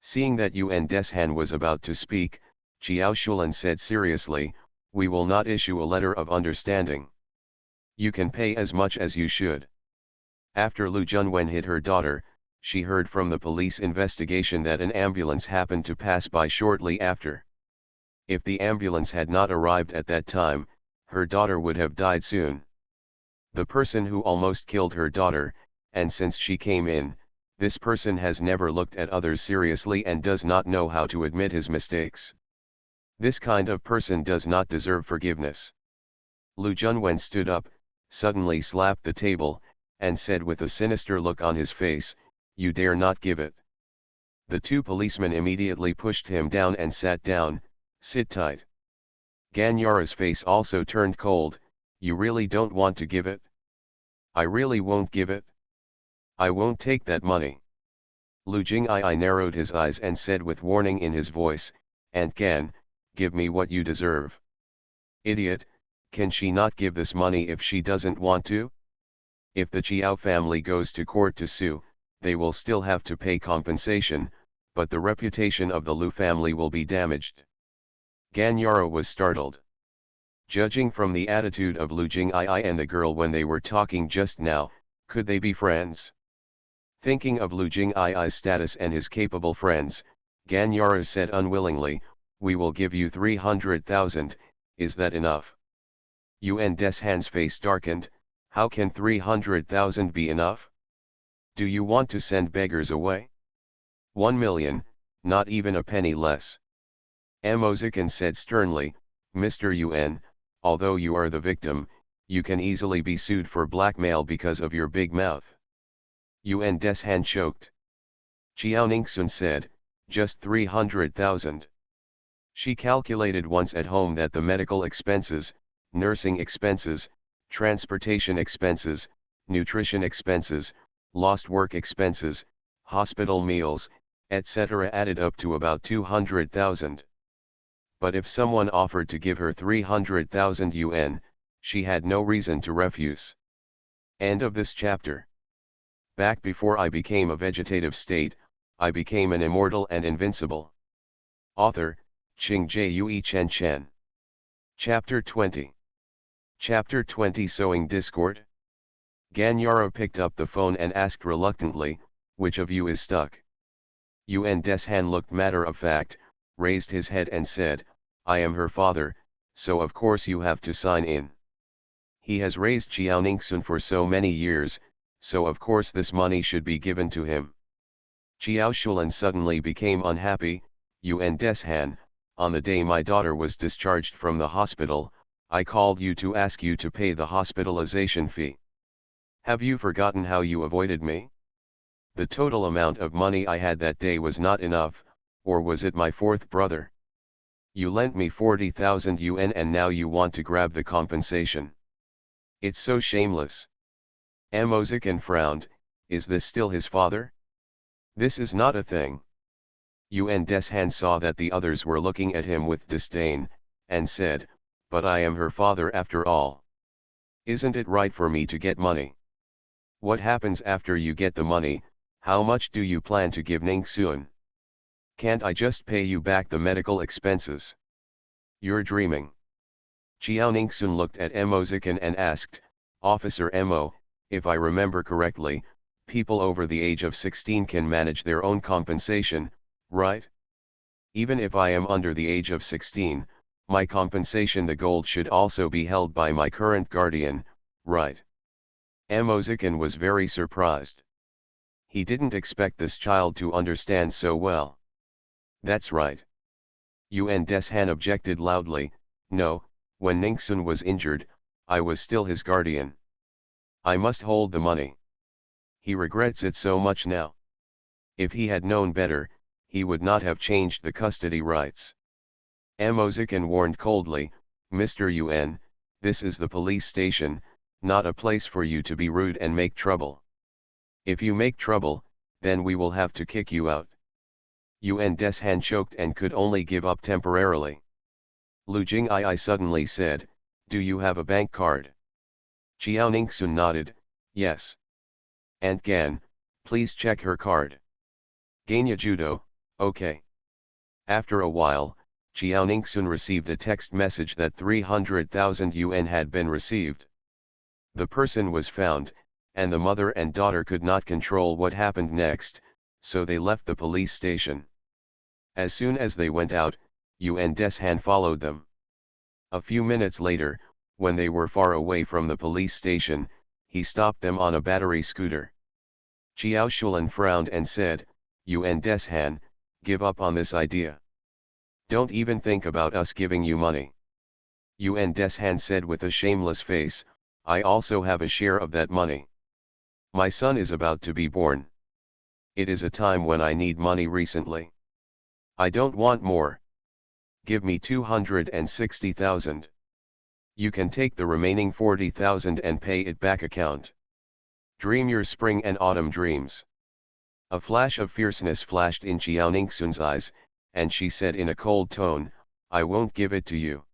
[SPEAKER 1] Seeing that Yuan Deshan was about to speak, Xiao Shulan said seriously, "We will not issue a letter of understanding. You can pay as much as you should. After Lu Junwen hit her daughter, she heard from the police investigation that an ambulance happened to pass by shortly after. If the ambulance had not arrived at that time, her daughter would have died soon. The person who almost killed her daughter, and since she came in, this person has never looked at others seriously and does not know how to admit his mistakes. This kind of person does not deserve forgiveness. Lu Junwen stood up, suddenly slapped the table, and said with a sinister look on his face, "You dare not give it." The two policemen immediately pushed him down and sat down. "Sit tight." Ganyara's face also turned cold. "You really don't want to give it?" "I really won't give it. I won't take that money." Lu Jing'ai narrowed his eyes and said with warning in his voice, "Aunt Gan, give me what you deserve." "Idiot, can she not give this money if she doesn't want to? If the Chiao family goes to court to sue, they will still have to pay compensation, but the reputation of the Lu family will be damaged." Ganyara was startled. Judging from the attitude of Lu Jing'ai and the girl when they were talking just now, could they be friends? Thinking of Lu Jing'ai's status and his capable friends, Ganyara said unwillingly, "We will give you 300,000, is that enough?" Yuan Deshan's face darkened. "How can 300,000 be enough? Do you want to send beggars away? 1 million, not even a penny less." Mozikin said sternly, "Mr. Yuan, although you are the victim, you can easily be sued for blackmail because of your big mouth." Yuan Deshan choked. Chiao Ningxun said, "Just 300,000. She calculated once at home that the medical expenses, nursing expenses, transportation expenses, nutrition expenses, lost work expenses, hospital meals, etc. added up to about 200,000. But if someone offered to give her 300,000 yuan, she had no reason to refuse." End of this chapter. Back before I became a vegetative state, I became an immortal and invincible. Author, Qing Jue Chen Chen. Chapter 20. Chapter 20 Sowing Discord. Ganyara picked up the phone and asked reluctantly, "Which of you is stuck?" Yuan Deshan looked matter-of-fact, raised his head and said, "I am her father, so of course you have to sign in. He has raised Chiao Ningxun for so many years, so of course this money should be given to him." Chiao Shulan suddenly became unhappy. "Yuan Deshan, on the day my daughter was discharged from the hospital, I called you to ask you to pay the hospitalization fee. Have you forgotten how you avoided me? The total amount of money I had that day was not enough, or was it my fourth brother? You lent me 40,000 yuan and now you want to grab the compensation. It's so shameless." Mozikin frowned. "Is this still his father? This is not a thing." Yuan Deshan saw that the others were looking at him with disdain, and said, "But I am her father after all. Isn't it right for me to get money? What happens after you get the money? How much do you plan to give Ningxun? Can't I just pay you back the medical expenses?" "You're dreaming." Chiao Ningxun looked at Mozikin and asked, "Officer Mo, if I remember correctly, people over the age of 16 can manage their own compensation, right? Even if I am under the age of 16, my compensation, the gold, should also be held by my current guardian, right?" Mozikin was very surprised. He didn't expect this child to understand so well. "That's right." Yuan Deshan objected loudly, "No, when Ningxun was injured, I was still his guardian. I must hold the money. He regrets it so much now. If he had known better, he would not have changed the custody rights." Mozikin warned coldly, "Mr. Yuan, this is the police station, not a place for you to be rude and make trouble. If you make trouble, then we will have to kick you out." Yuan Deshan choked and could only give up temporarily. Lu Jing'ai suddenly said, "Do you have a bank card?" Chiao Ningxun nodded, "Yes." "Aunt Gan, please check her card." "Ganya Judo, okay." After a while, Chiao Ningxun received a text message that 300,000 yuan had been received. The person was found, and the mother and daughter could not control what happened next, so they left the police station. As soon as they went out, Yuan Deshan followed them. A few minutes later, when they were far away from the police station, he stopped them on a battery scooter. Xiao Shulan frowned and said, Yuan Deshan, give up on this idea. Don't even think about us giving you money. Yuan Deshan said with a shameless face, I also have a share of that money. My son is about to be born. It is a time when I need money recently. I don't want more. Give me 260,000. You can take the remaining 40,000 and pay it back account. Dream your spring and autumn dreams. A flash of fierceness flashed in Xiao Ningxun's eyes, and she said in a cold tone, I won't give it to you.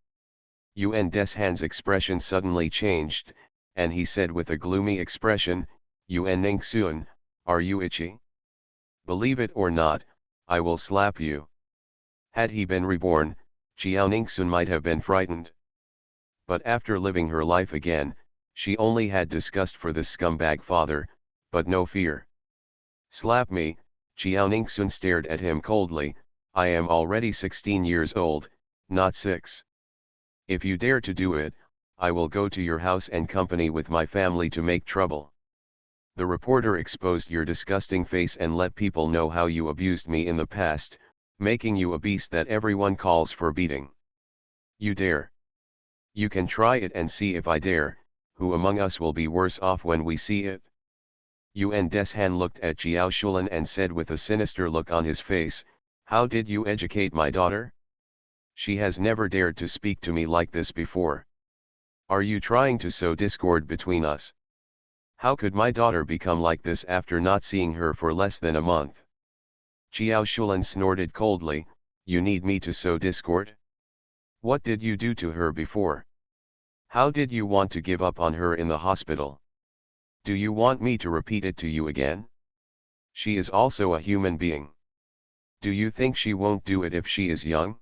[SPEAKER 1] Yuan Deshan's expression suddenly changed, and he said with a gloomy expression, Yuan Ningxun, are you itchy? Believe it or not, I will slap you. Had he been reborn, Xiao Ningxun might have been frightened. But after living her life again, she only had disgust for this scumbag father, but no fear. Slap me, Xiao Ningxun stared at him coldly, I am already 16 years old, not 6. If you dare to do it, I will go to your house and company with my family to make trouble. The reporter exposed your disgusting face and let people know how you abused me in the past, making you a beast that everyone calls for beating. You dare. You can try it and see if I dare, who among us will be worse off when we see it? Yuan Deshan looked at Xiao Shulan and said with a sinister look on his face, how did you educate my daughter? She has never dared to speak to me like this before. Are you trying to sow discord between us? How could my daughter become like this after not seeing her for less than a month? Xiao Shulan snorted coldly, you need me to sow discord? What did you do to her before? How did you want to give up on her in the hospital? Do you want me to repeat it to you again? She is also a human being. Do you think she won't do it if she is young?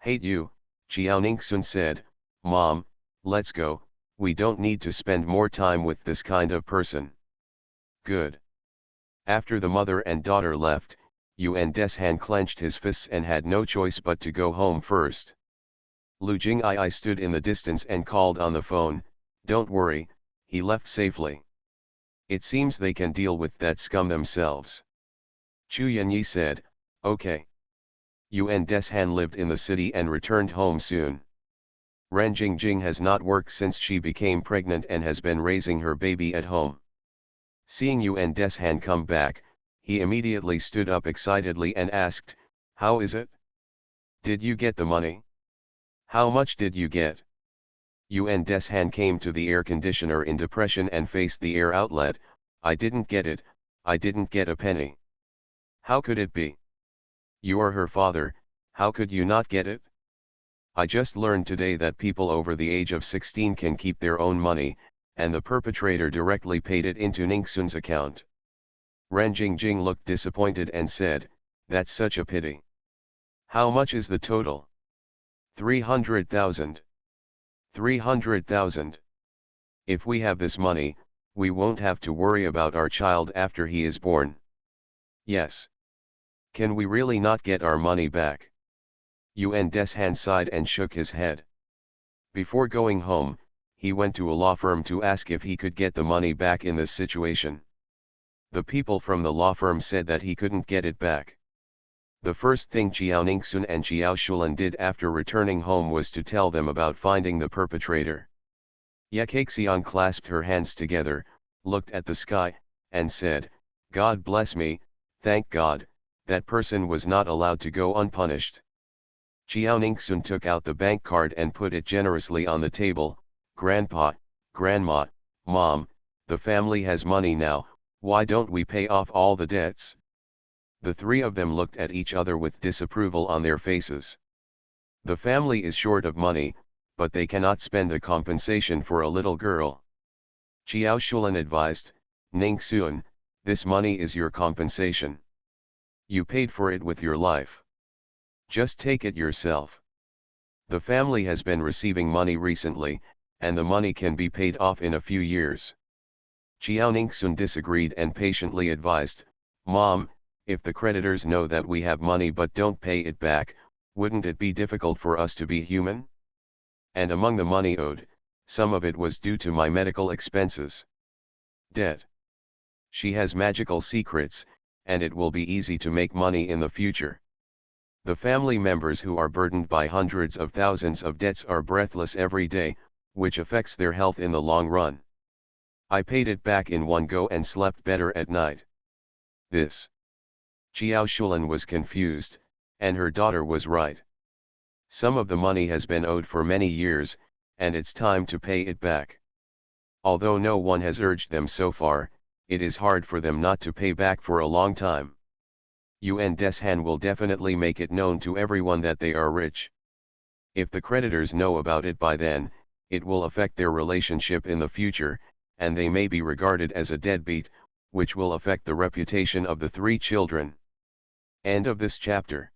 [SPEAKER 1] Hate you, Xiao Ningxun said, Mom, let's go, we don't need to spend more time with this kind of person. Good. After the mother and daughter left, Yuan Deshan clenched his fists and had no choice but to go home first. Lu Jing'ai stood in the distance and called on the phone, don't worry, he left safely. It seems they can deal with that scum themselves. Chu Yanyi said, okay. Yuan Deshan lived in the city and returned home soon. Ren Jingjing has not worked since she became pregnant and has been raising her baby at home. Seeing Yuan Deshan come back, he immediately stood up excitedly and asked, how is it? Did you get the money? How much did you get? Yuan Deshan came to the air conditioner in depression and faced the air outlet, I didn't get it, I didn't get a penny. How could it be? You are her father, how could you not get it? I just learned today that people over the age of 16 can keep their own money, and the perpetrator directly paid it into Ningxun's account. Ren Jingjing looked disappointed and said, that's such a pity. How much is the total? 300,000. 300,000. If we have this money, we won't have to worry about our child after he is born. Yes. Can we really not get our money back? Yuan Deshan sighed and shook his head. Before going home, he went to a law firm to ask if he could get the money back in this situation. The people from the law firm said that he couldn't get it back. The first thing Xiao Ningxun and Xiao Shulan did after returning home was to tell them about finding the perpetrator. Ye Kaixiang clasped her hands together, looked at the sky, and said, God bless me, thank God, that person was not allowed to go unpunished. Xiao Ningxun took out the bank card and put it generously on the table, Grandpa, Grandma, Mom, the family has money now, why don't we pay off all the debts? The three of them looked at each other with disapproval on their faces. The family is short of money, but they cannot spend the compensation for a little girl. Xiao Shulan advised, Ningxun, this money is your compensation. You paid for it with your life. Just take it yourself. The family has been receiving money recently, and the money can be paid off in a few years. Xiaoningsun disagreed and patiently advised, Mom, if the creditors know that we have money but don't pay it back, wouldn't it be difficult for us to be human? And among the money owed, some of it was due to my medical expenses. Debt. She has magical secrets, and it will be easy to make money in the future. The family members who are burdened by hundreds of thousands of debts are breathless every day, which affects their health in the long run. I paid it back in one go and slept better at night. This. Xiao Shulan was confused, and her daughter was right. Some of the money has been owed for many years, and it's time to pay it back. Although no one has urged them so far, it is hard for them not to pay back for a long time. Yuan Deshan will definitely make it known to everyone that they are rich. If the creditors know about it by then, it will affect their relationship in the future, and they may be regarded as a deadbeat, which will affect the reputation of the 3 children. End of this chapter.